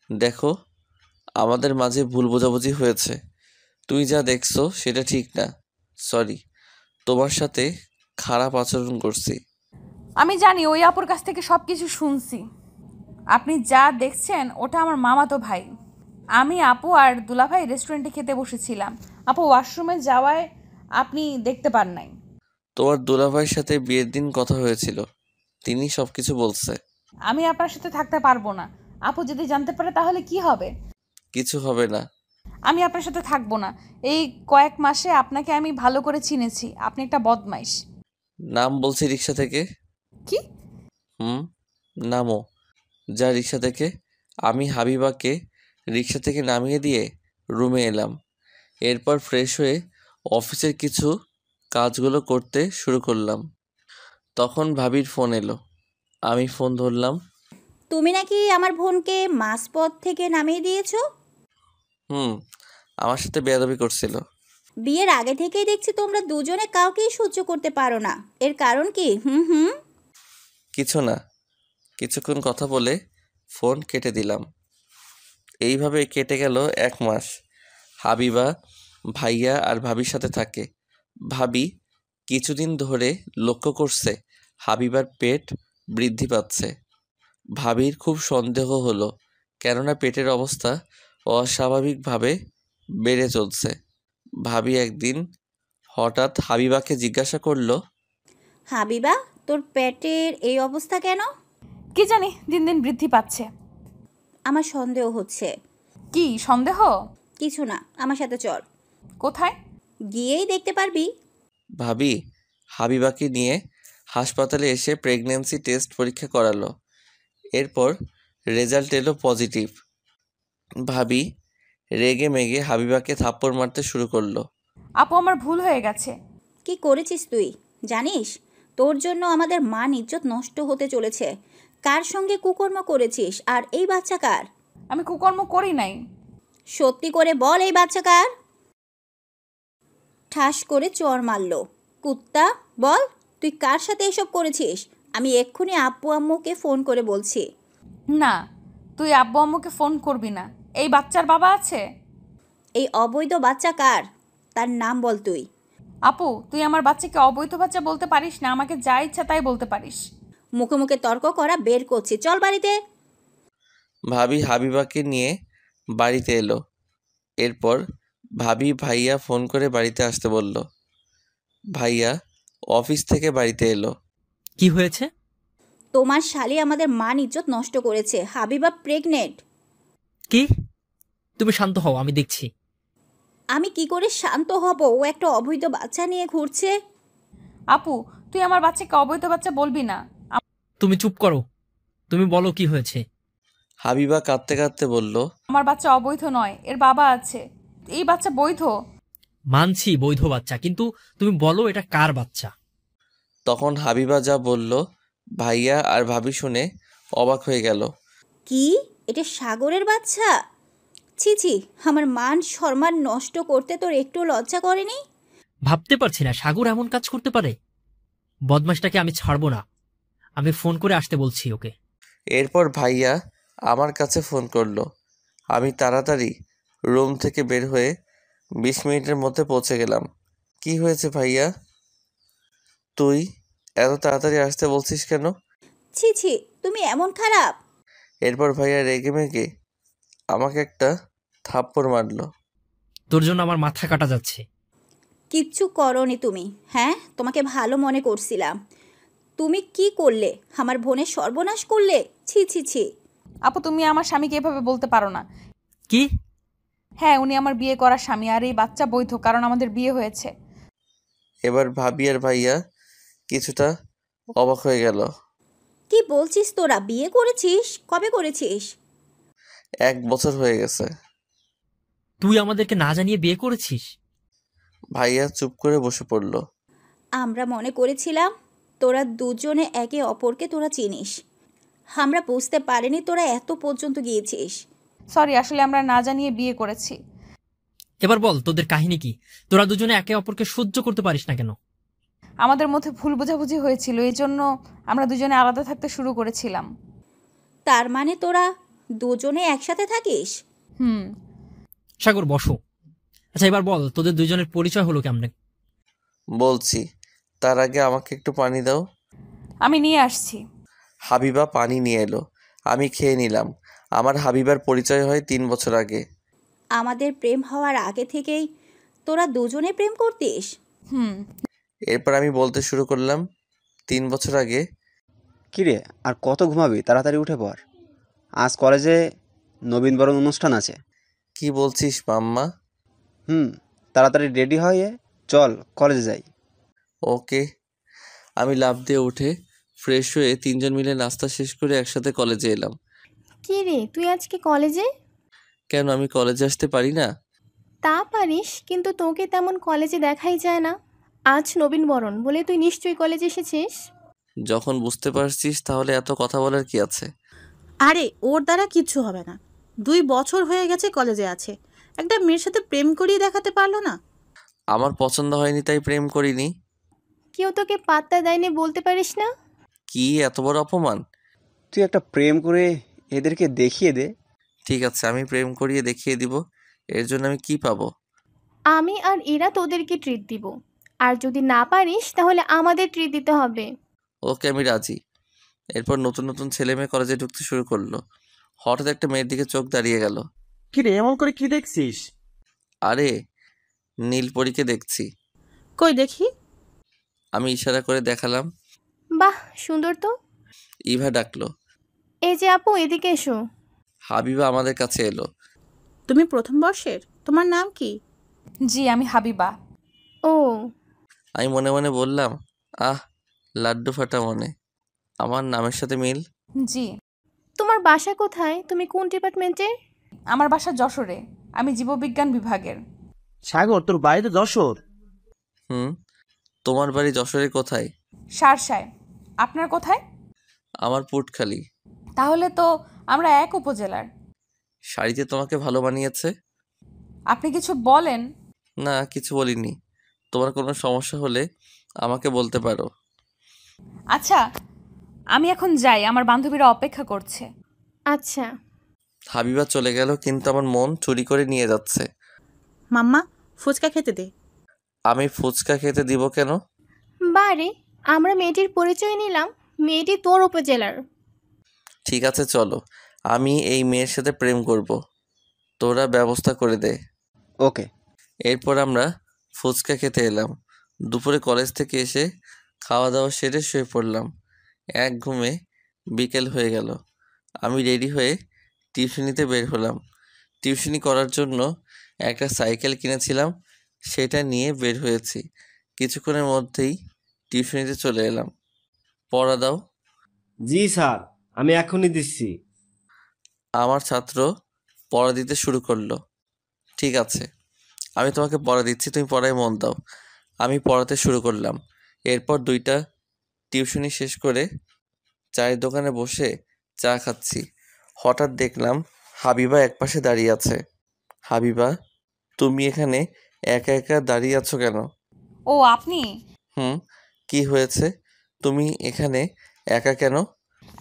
দেখো, আমাদের মাঝে ভুল বোঝাবুঝি হয়েছে। তুই যা দেখছো সেটা ঠিক না। সরি, তোমার সাথে খারাপ আচরণ করছি। আমি জানি, ওই আপুর কাছ থেকে সব কিছু শুনছি। আপনি যা দেখছেন ওটা আমার মামাতো ভাই। আমি, আপু আর দুলাভাই রেস্টুরেন্টে খেতে বসেছিলাম। আপু ওয়াশরুমে যাওয়ায় আপনি দেখতে পান নাই। তোমার দুলাভাইয়ের সাথে বিয়ের দিন কথা হয়েছিল, তিনি সবকিছু বলছে। আমি আপনার সাথে থাকতে পারবো না। আপু যদি জানতে পারে তাহলে কি হবে? কিছু হবে না। আমি আপনার সাথে থাকবো না। এই কয়েক মাসে আপনাকে আমি ভালো করে চিনেছি, আপনি একটা বদমাইশ। নাম বলছি রিক্সা থেকে। কি? নামো। যা রিক্সা থেকে। আমি হাবিবাকে রিক্সা থেকে নামিয়ে দিয়ে রুমে এলাম। এরপর ফ্রেশ হয়ে অফিসের কিছু কাজগুলো করতে শুরু করলাম। তখন ভাবির ফোন এলো। আমি ফোন ধরলাম। তুমি নাকি আমার বোনকে মাঝপথ থেকে নামিয়ে দিয়েছো? আমার সাথে বেয়াদবি করছিল। বিয়ের আগে থেকেই দেখছি তোমরা দুজনে কাউকেই সহ্য করতে পারো না। এর কারণ কি? কিছু না। কিছুক্ষণ কথা বলে ফোন কেটে দিলাম। এইভাবে কেটে গেল 1 মাস। হাবিবা ভাইয়া আর ভাবির সাথে থাকে। ভাবি কিছুদিন ধরে লক্ষ্য করছে হাবিবার পেট বৃদ্ধি পাচ্ছে। ভাবির খুব সন্দেহ হলো, কেননা পেটের অবস্থা অস্বাভাবিকভাবে বেড়ে চলছে। ভাবি একদিন হঠাৎ হাবিবাকে জিজ্ঞাসা করলো, হাবিবা, তোর পেটের এই অবস্থা কেন? কি জানি, দিন দিন বৃদ্ধি পাচ্ছে। আমার সন্দেহ হচ্ছে। কি সন্দেহ? কিছু না, আমার সাথে চল। কোথায়? গিয়েই দেখতে পারবি। ভাবি হাবিবাকে নিয়ে হাসপাতালে এসে প্রেগন্যান্সি টেস্ট পরীক্ষা করালো। এরপর রেজাল্ট এলো পজিটিভ। ভাবি রেগে মেগে হাবিবাকে থাপ্পড় মারতে শুরু করলো। আপু, আমার ভুল হয়ে গেছে। কি করেছিস তুই জানিস? তোর জন্য আমাদের মান ইজ্জত নষ্ট হতে চলেছে। কার সঙ্গে কুকর্ম করেছিস? আর এই বাচ্চা কার? আমি কুকর্ম করি নাই। সত্যি করে বল, এই বাচ্চা কার? ঠাস করে চর মারল। কুত্তা, বল তুই কার সাথে এসব করেছিস? আমি এক্ষুনি আব্বু আম্মুকে ফোন করে বলছি। না, তুই আব্বু আম্মুকে ফোন করবি না। এই বাচ্চার বাবা আছে। এই অবৈধ বাচ্চা কার? তার নাম বল তুই। আপু, তুই আমার বাচ্চাকে অবৈধ বাচ্চা বলতে পারিস না। আমাকে যা ইচ্ছা তাই বলতে পারিস। মুখে মুখে তর্ক করা বের করছি, চল বাড়িতে। ভাবি হাবিবাকে নিয়ে বাড়িতে এলো। এরপর ভাবি ভাইয়া ফোন করে বাড়িতে আসতে বলল। ভাইয়া অফিস থেকে বাড়িতে এলো। কি হয়েছে? তোমার শালি আমাদের মান ইজ্জত নষ্ট করেছে। হাবিবা প্রেগনেন্ট। কি? তুমি শান্ত হও, আমি দেখছি। আমি কি করে শান্ত হব? ও একটা অবৈধ বাচ্চা নিয়ে ঘুরছে। আপু, তুই আমার বাচ্চাকে অবৈধ বাচ্চা বলবি না। তুমি চুপ করো। তুমি বলো কি হয়েছে। হাবিবা কাঁদতে কাঁদতে বলল, আমার বাচ্চা অবৈধ নয়, এর বাবা আছে। এই বাচ্চা বৈধ। মানছি বৈধ বাচ্চা, কিন্তু তুমি বলো এটা কার বাচ্চা। তখন হাবিবা যা বলল ভাইয়া আর ভাবি শুনে অবাক হয়ে গেল। কি? এটা সাগরের বাচ্চা? ছি ছি, আমার মান সম্মান নষ্ট করতে তোর একটু লজ্জা করেনি? ভাবতে পারছি না সাগর এমন কাজ করতে পারে। বদমাশটাকে আমি ছাড়বো না। আমি ফোন করে আসতে বলছি ওকে। এরপর ভাইয়া আমার কাছে ফোন করলো। আমি তাড়াতাড়ি রুম থেকে বের হয়ে 20 মিনিটের মধ্যে পৌঁছে গেলাম। কি হয়েছে ভাইয়া? তুই এত তাড়াতাড়ি আসতে বলছিস কেন? ছি ছি, তুমি এমন খারাপ? এরপর ভাইয়া রেগে মেগে আমাকে একটা থাপ্পড় মারলো। তোর জন্য আমার মাথা কাটা যাচ্ছে। কিচ্ছু করনি তুমি। হ্যাঁ, তোমাকে ভালো মনে করছিলাম। তুমি কি করলে? আমার বোনের সর্বনাশ করলে। ছি ছি ছি। আপু, তুমি আমার স্বামীকে এভাবে বলতে পারো না। কি? হ্যাঁ, উনি আমার বিয়ে করা স্বামী, আর এই বাচ্চা বৈধ, কারণ আমাদের বিয়ে হয়েছে। এবার ভাবি আর ভাইয়া কিছুটা অবাক হয়ে গেল। কি বলছিস তোরা? বিয়ে করেছিস? কবে করেছিস? 1 বছর হয়ে গেছে। তুই আমাদেরকে না জানিয়ে বিয়ে করেছিস? ভাইয়া চুপ করে বসে পড়ল। আমরা মনে করেছিলাম তোরা দুজনে একে অপরকে তোরা চিনিস। আমরা বুঝতে পারিনি তোরা এত পর্যন্ত গিয়েছিস। সরি, আসলে আমরা না জানিয়ে বিয়ে করেছি। এবার বল তোদের কাহিনী কি? তোরা দুজনে একে অপরকে সহ্য করতে পারিস না কেন? আমাদের মধ্যে ভুল বোঝাবুঝি হয়েছিল, এই জন্য আমরা দুজনে আলাদা থাকতে শুরু করেছিলাম। তার মানে তোরা দুজনে একসাথে থাকিস? হুম। সাগর বসো। আচ্ছা এবার বল তোদের দুজনের পরিচয় হলো কেমনে? বলছি, তার আগে আমাকে একটু পানি দাও। আমি নিয়ে আসছি। হাবিবা পানি নিয়ে এলো, আমি খেয়ে নিলাম। আমার হাবিবার পরিচয় হয় 3 বছর আগে। আমাদের প্রেম হওয়ার আগে থেকেই তোরা দুজনে প্রেম করতিস? হুম। এরপর আমি বলতে শুরু করলাম, 3 বছর আগে। কিরে, আর কত ঘুমাবি? তাড়াতাড়ি উঠে পড়, আজ কলেজে নবীনবরণ অনুষ্ঠান আছে। কি বলছিস মাম্মা? তাড়াতাড়ি রেডি হয়ে চল কলেজে যাই। ওকে। আমি লাফ দিয়ে উঠে ফ্রেশ হয়ে 3 জন মিলে নাস্তা শেষ করে একসাথে কলেজে এলাম। কি রে, তুই আজকে কলেজে? কেন, আমি কলেজে আসতে পারি না? তা পারিস, কিন্তু তোকে তেমন কলেজে দেখাই যায় না। আজ নবীনবরণ বলে তুই নিশ্চয়ই কলেজে এসেছিস। যখন বুঝতে পারছিস তাহলে এত কথা বলার কি আছে? আরে ওর দ্বারা কিচ্ছু হবে না, 2 বছর হয়ে গেছে কলেজে আছে, একটা মেয়ের সাথে প্রেম করিয়ে দেখাতে পারলো না। আমার পছন্দ হয়নি তাই প্রেম করিনি। কেউ তোকে পাত্তা দেয়নি বলতে পারিস না? কি এত বড় অপমান? তুই একটা প্রেম করে এদেরকে দেখিয়ে দে। ঠিক আছে, আমি প্রেম করিয়ে দেখিয়ে দিব। এর জন্য আমি কি পাবো? আমি আর এরা তোদেরকে ট্রিট দিব, আর যদি না পারিস তাহলে আমাদের ট্রিট দিতে হবে। ওকে, আমি রাজি। এরপর নতুন নতুন ছেলে মেয়ে কলেজে ঢুকতে শুরু করলো। হঠাৎ একটা মেয়ের দিকে চোখ দাঁড়িয়ে গেল। কি রে, এমন করে কি দেখছিস? আরে নীলপরীকে দেখছি। কই দেখি। আমি ইশারা করে দেখালাম। বাহ, সুন্দর তো। ইভা ডাকলো। এই যে আপু, এদিকে এসো। হাবিবা আমাদের কাছে এলো। তুমি প্রথম বর্ষের, তোমার নাম কি? জি, আমি হাবিবা। ও। আমি মনে মনে বললাম, আহ, লাড্ডু ফাটা মনে, আমার নামের সাথে মিল। জি। তোমার বাসা কোথায়? তুমি কোন ডিপার্টমেন্টে? আমার বাসা যশোরে, আমি জীববিজ্ঞান বিভাগের। সাগর, তোর বাড়ি তো যশোর। তোমার বাড়ি যশোরে কোথায়? শার্শায়। আপনার কোথায়? আমার পুটখালি। তাহলে তো আমরা এক উপজেলার। শাড়িতে তোমাকে ভালো মানিয়েছে। আপনি কিছু বলেন? না, কিছু বলিনি। তোমার কোনো সমস্যা হলে আমাকে বলতে পারো। আচ্ছা, আমি এখন যাই, আমার বান্ধবীরা অপেক্ষা করছে। আচ্ছা। হাবিবা চলে গেল, কিন্তু আমার মন চুরি করে নিয়ে যাচ্ছে। মাম্মা, ফুচকা খেতে দে। আমি ফুচকা খেতে দিব কেন? বারে, আমরা মেয়েটির পরিচয় নিলাম, মেয়েটি তোর উপজেলার। ঠিক আছে চলো, আমি এই মেয়ের সাথে প্রেম করব, তোরা ব্যবস্থা করে দে। ওকে। এরপর আমরা ফুচকা খেতে এলাম। দুপুরে কলেজ থেকে এসে খাওয়া দাওয়া সেরে শুয়ে পড়লাম। এক ঘুমে বিকেল হয়ে গেল। আমি রেডি হয়ে টিউশনিতে বের হলাম। টিউশনি করার জন্য একটা সাইকেল কিনেছিলাম, সেটা নিয়ে বের হয়েছি। কিছুক্ষণের মধ্যেই টিউশনিতে চলে এলাম। পড়া দাও। জি স্যার, আমি এখনই দিচ্ছি। আমার ছাত্র পড়া দিতে শুরু করলো। ঠিক আছে, আমি তোমাকে পড়া দিচ্ছি, তুমি পড়ায় মন দাও। আমি পড়াতে শুরু করলাম। এরপর 2টা টিউশনি শেষ করে চায়ের দোকানে বসে চা খাচ্ছি। হঠাৎ দেখলাম হাবিবা একপাশে দাঁড়িয়ে আছে। হাবিবা, তুমি এখানে একা একা দাঁড়িয়ে আছো কেন? ও আপনি? কি হয়েছে? তুমি এখানে একা কেন?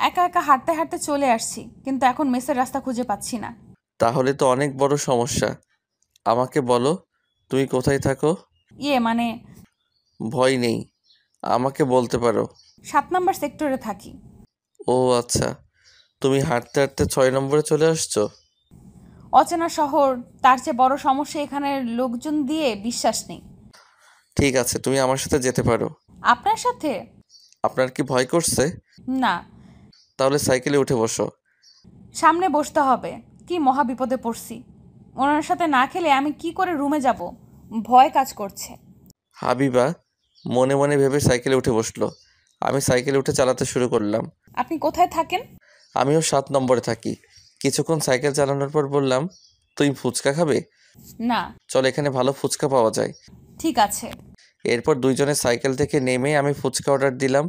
একা একা হাঁটতে হাঁটতে চলে আসছি, কিন্তু এখন মেসের রাস্তা খুঁজে পাচ্ছি না। তাহলে তো অনেক বড় সমস্যা। আমাকে বলো, তুমি কোথায় থাকো? মানে? ভয় নেই, আমাকে বলতে পারো। 7 নম্বর সেক্টরে থাকি। ও আচ্ছা, তুমি হাঁটতে হাঁটতে 6 নম্বরে চলে আসছো? অচেনা শহর, তার চেয়ে বড় সমস্যা এখানের লোকজন দিয়ে বিশ্বাস নেই। ঠিক আছে, তুমি আমার সাথে যেতে পারো। আপনার সাথে? আপনার কি ভয় করছে? না। তাহলে সাইকেলে উঠে বসো। সামনে বসতে হবে, কি মহা বিপদে পড়ছি। ওনার সাথে না খেলে আমি কি করে রুমে যাব, ভয় কাজ করছে। হাবিবা মনে মনে ভেবে সাইকেলে উঠে বসলো। আমি সাইকেলে উঠে চালাতে শুরু করলাম। আপনি কোথায় থাকেন? আমিও 7 নম্বরে থাকি। কিছুক্ষণ সাইকেল চালানোর পর বললাম, তুমি ফুচকা খাবে? না। চল, এখানে ভালো ফুচকা পাওয়া যায়। ঠিক আছে। এরপর 2 জনে সাইকেল থেকে নেমে আমি ফুচকা অর্ডার দিলাম।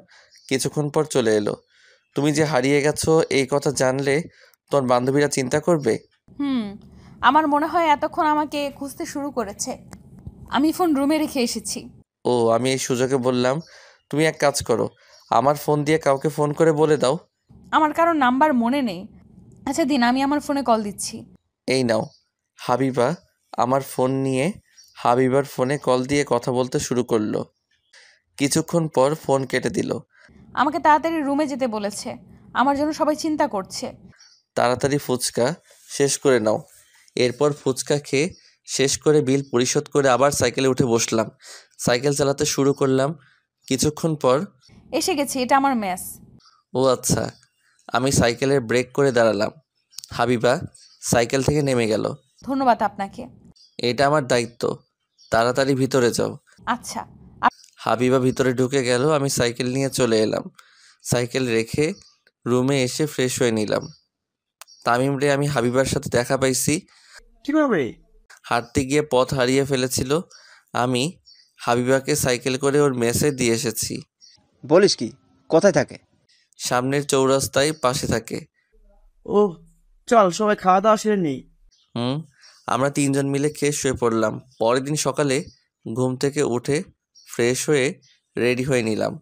কিছুক্ষণ পর চলে এলো। তুমি যে হারিয়ে গেছো এই কথা জানলে তোমার বান্ধবীরা চিন্তা করবে। আমার মনে হয় এতক্ষণ আমাকে খুঁজতে শুরু করেছে। আমি ফোন রুমে রেখে এসেছি। ও, আমি এই সুযোগে বললাম, তুমি এক কাজ করো, আমার ফোন দিয়ে কাউকে ফোন করে বলে দাও। আমার কারোর নাম্বার মনে নেই। আচ্ছা দিন, আমি আমার ফোনে কল দিচ্ছি। এই নাও। হাবিবা আমার ফোন নিয়ে হাবিবার ফোনে কল দিয়ে কথা বলতে শুরু করলো। কিছুক্ষণ পর ফোন কেটে দিল। আমাকে তাড়াতাড়ি রুমে যেতে বলেছে। আমার জন্য সবাই চিন্তা করছে। তাড়াতাড়ি ফুচকা শেষ করে নাও। এরপর ফুচকা খেয়ে শেষ করে বিল পরিশোধ করে আবার সাইকেলে উঠে বসলাম। সাইকেল চালাতে শুরু করলাম। কিছুক্ষণ পর এসে গেছি, এটা আমার মেস। ও আচ্ছা। আমি সাইকেলের ব্রেক করে দাঁড়ালাম। হাবিবা সাইকেল থেকে নেমে গেল। ধন্যবাদ আপনাকে। এটা আমার দায়িত্ব, তাড়াতাড়ি ভিতরে যাও। আচ্ছা। হাবিবা ভিতরে ঢুকে গেল। আমি সাইকেল নিয়ে চলে এলাম। সাইকেল রেখে রুমে এসে ফ্রেশ হয়ে নিলাম। তামিম রে, আমি হাবিবার সাথে দেখা পাইছি। কিভাবে? হাঁটতে গিয়ে পথ হারিয়ে ফেলেছিল। আমি হাবিবাকে সাইকেল করে ওর মেসে দিয়ে এসেছি। বলিস কি? কোথায় থাকে? সামনের চৌরাস্তায় পাশে থাকে। ও চল, সবাই খাওয়া দাওয়া সেরে নেই। আমরা তিনজন মিলে খেয়ে শুয়ে পড়লাম। পরের দিন সকালে ঘুম থেকে উঠে ফ্রেশ হয়ে রেডি হয়ে নিলাম।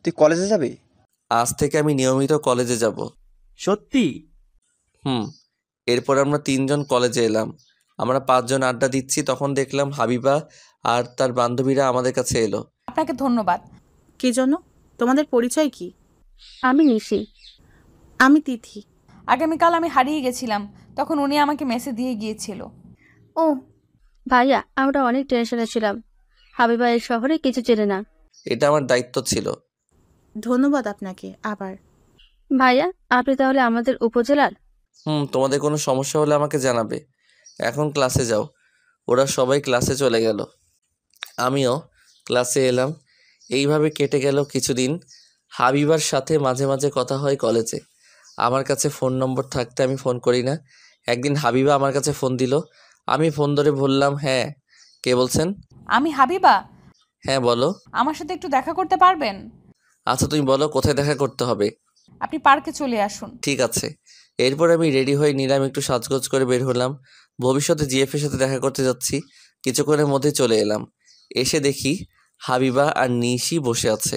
তুই কলেজে যাবি? আজ থেকে আমি নিয়মিত কলেজে যাব। সত্যি? এরপর আমরা তিনজন কলেজে এলাম। আমরা 5 জন আড্ডা দিচ্ছি, তখন দেখলাম হাবিবা আর তার বান্ধবীরা আমাদের কাছে এলো। আপনাকে ধন্যবাদ। কি জন্য? তোমাদের পরিচয় কি? আমি নিশি। আমি তিথি। আগামীকাল আমি হারিয়ে গেছিলাম, তখন উনি আমাকে মেসেজ দিয়ে গিয়েছিল। ও ভাইয়া, আমরা অনেক টেনশনে ছিলাম। হাবিবা এই শহরে কিছু চেনে না। এটা আমার দায়িত্ব ছিল। ধন্যবাদ আপনাকে আবার। ভাইয়া, আপনি তাহলে আমাদের উপজেলার? তোমাদের কোনো সমস্যা হলে আমাকে জানাবে। এখন ক্লাসে যাও। ওরা সবাই ক্লাসে চলে গেল। আমিও ক্লাসে এলাম। এইভাবে কেটে গেল কিছুদিন। হাবিবার সাথে মাঝে মাঝে কথা হয় কলেজে। আমার কাছে ফোন নম্বর থাকতে আমি ফোন করি না। একদিন হাবিবা আমার কাছে ফোন দিল। আমি ফোন ধরে বললাম, হ্যাঁ, কে বলছেন? আমি হাবিবা। হ্যাঁ বলো। আমার সাথে একটু দেখা করতে পারবেন? আচ্ছা তুমি বলো কোথায় দেখা করতে হবে। আপনি পার্কে চলে আসুন। ঠিক আছে। এরপর আমি রেডি হয়ে নিলাম, একটু সাজগোজ করে বের হলাম। ভবিষ্যতে জিএফ এর সাথে দেখা করতে যাচ্ছি। কিছুক্ষণের মধ্যে চলে এলাম। এসে দেখি হাবিবা আর নিশি বসে আছে।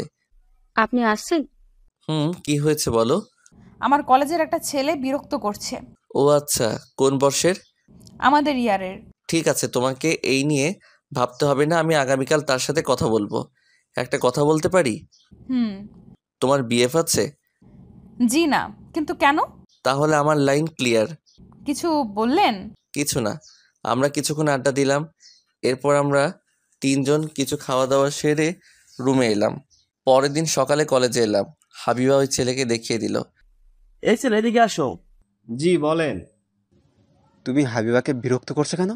আপনি আসছেন? কি হয়েছে বলো। আমার কলেজের একটা ছেলে বিরক্ত করছে। ও আচ্ছা, কোন বর্ষের? আমাদের ইয়ারের। ঠিক আছে, তোমাকে এই নিয়ে ভাবতে হবে না। আমি আগামীকাল তার সাথে কথা বলবো। একটা কথা বলতে পারি? তোমার বিএফ আছে? জি না। কিন্তু কেন? তাহলে আমার লাইন ক্লিয়ার। কিছু বললেন? কিছু না। আমরা কিছুক্ষণ আড্ডা দিলাম। এরপর আমরা তিনজন কিছু খাওয়া দাওয়া সেরে রুমে এলাম। পরের দিন সকালে কলেজে এলাম। হাবিবা ওই ছেলেকে দেখিয়ে দিল। এই ছেলে, এদিকে আসো। জি বলেন। তুমি হাবিবাকে বিরক্ত করছো কেন?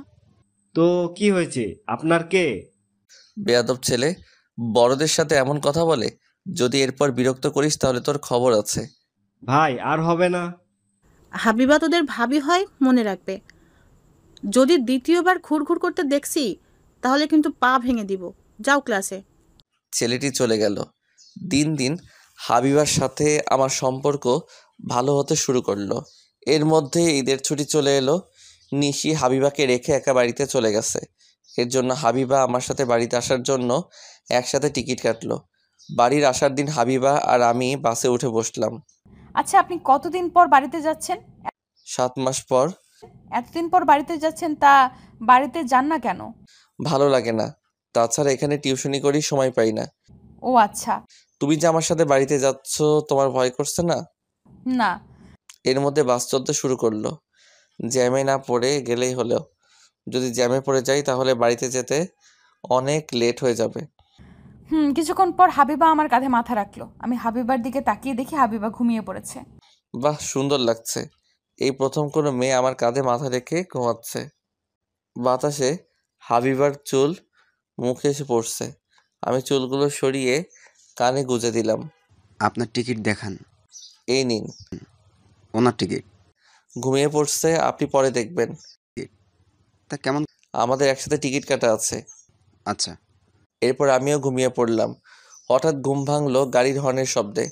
তো কি হয়েছে? আপনার কে? বেয়াদব ছেলে, বড়দের সাথে এমন কথা বলে। যদি এরপর বিরক্ত করিস তাহলে তোর খবর আছে। ভাই আর হবে না। হাবিবা তোদের ভাবি হয়, মনে রাখবে। যদি দ্বিতীয়বার ঘুরঘুর করতে দেখছি তাহলে কিন্তু পা ভেঙে দিব। যাও ক্লাসে। ছেলেটি চলে গেল। দিন দিন হাবিবার সাথে আমার সম্পর্ক ভালো হতে শুরু করলো। এর মধ্যে ঈদের ছুটি চলে এলো। নিশি হাবিবাকে রেখে একা বাড়িতে চলে গেছে। এর জন্য হাবিবা আমার সাথে বাড়িতে আসার জন্য একসাথে টিকিট কাটলো। বাড়ির আসার দিন হাবিবা আর আমি বাসে উঠে বসলাম। আচ্ছা, আপনি কতদিন পর বাড়িতে যাচ্ছেন? 7 মাস পর। এতদিন পর বাড়িতে যাচ্ছেন, তা বাড়িতে যান না কেন? ভালো লাগে না। তাছাড়া এখানে টিউশনি করি, সময় পাই না। ও আচ্ছা। তুমি যে আমার সাথে বাড়িতে যাচ্ছ, তোমার ভয় করছে না? না। এর মধ্যে বাস চলতে শুরু করলো। জ্যামে না পড়ে গেলেই হলো। যদি জ্যামে পড়ে যাই তাহলে বাড়িতে যেতে অনেক লেট হয়ে যাবে। কিছুক্ষণ পর হাবিবা আমার কাঁধে মাথা রাখলো। আমি হাবিবার দিকে তাকিয়ে দেখি হাবিবা ঘুমিয়ে পড়েছে। বাহ, সুন্দর লাগছে। এই প্রথম কোনো মেয়ে আমার কাঁধে মাথা রেখে ঘুমাচ্ছে। বাতাসে হাবিবার চুল মুখে এসে পড়ছে। আমি চুলগুলো সরিয়ে কানে গুজে দিলাম। আপনার টিকিট দেখান। এই নিন। ওনার টিকিট। ঘুমিয়ে পড়ছে, আপনি পরে দেখবেন। তা কেমন? আমাদের একসাথে টিকিট কাটা আছে। আচ্ছা। এরপর আমিও ঘুমিয়ে পড়লাম। হঠাৎ ঘুম ভাঙলো গাড়ির হর্নের শব্দে।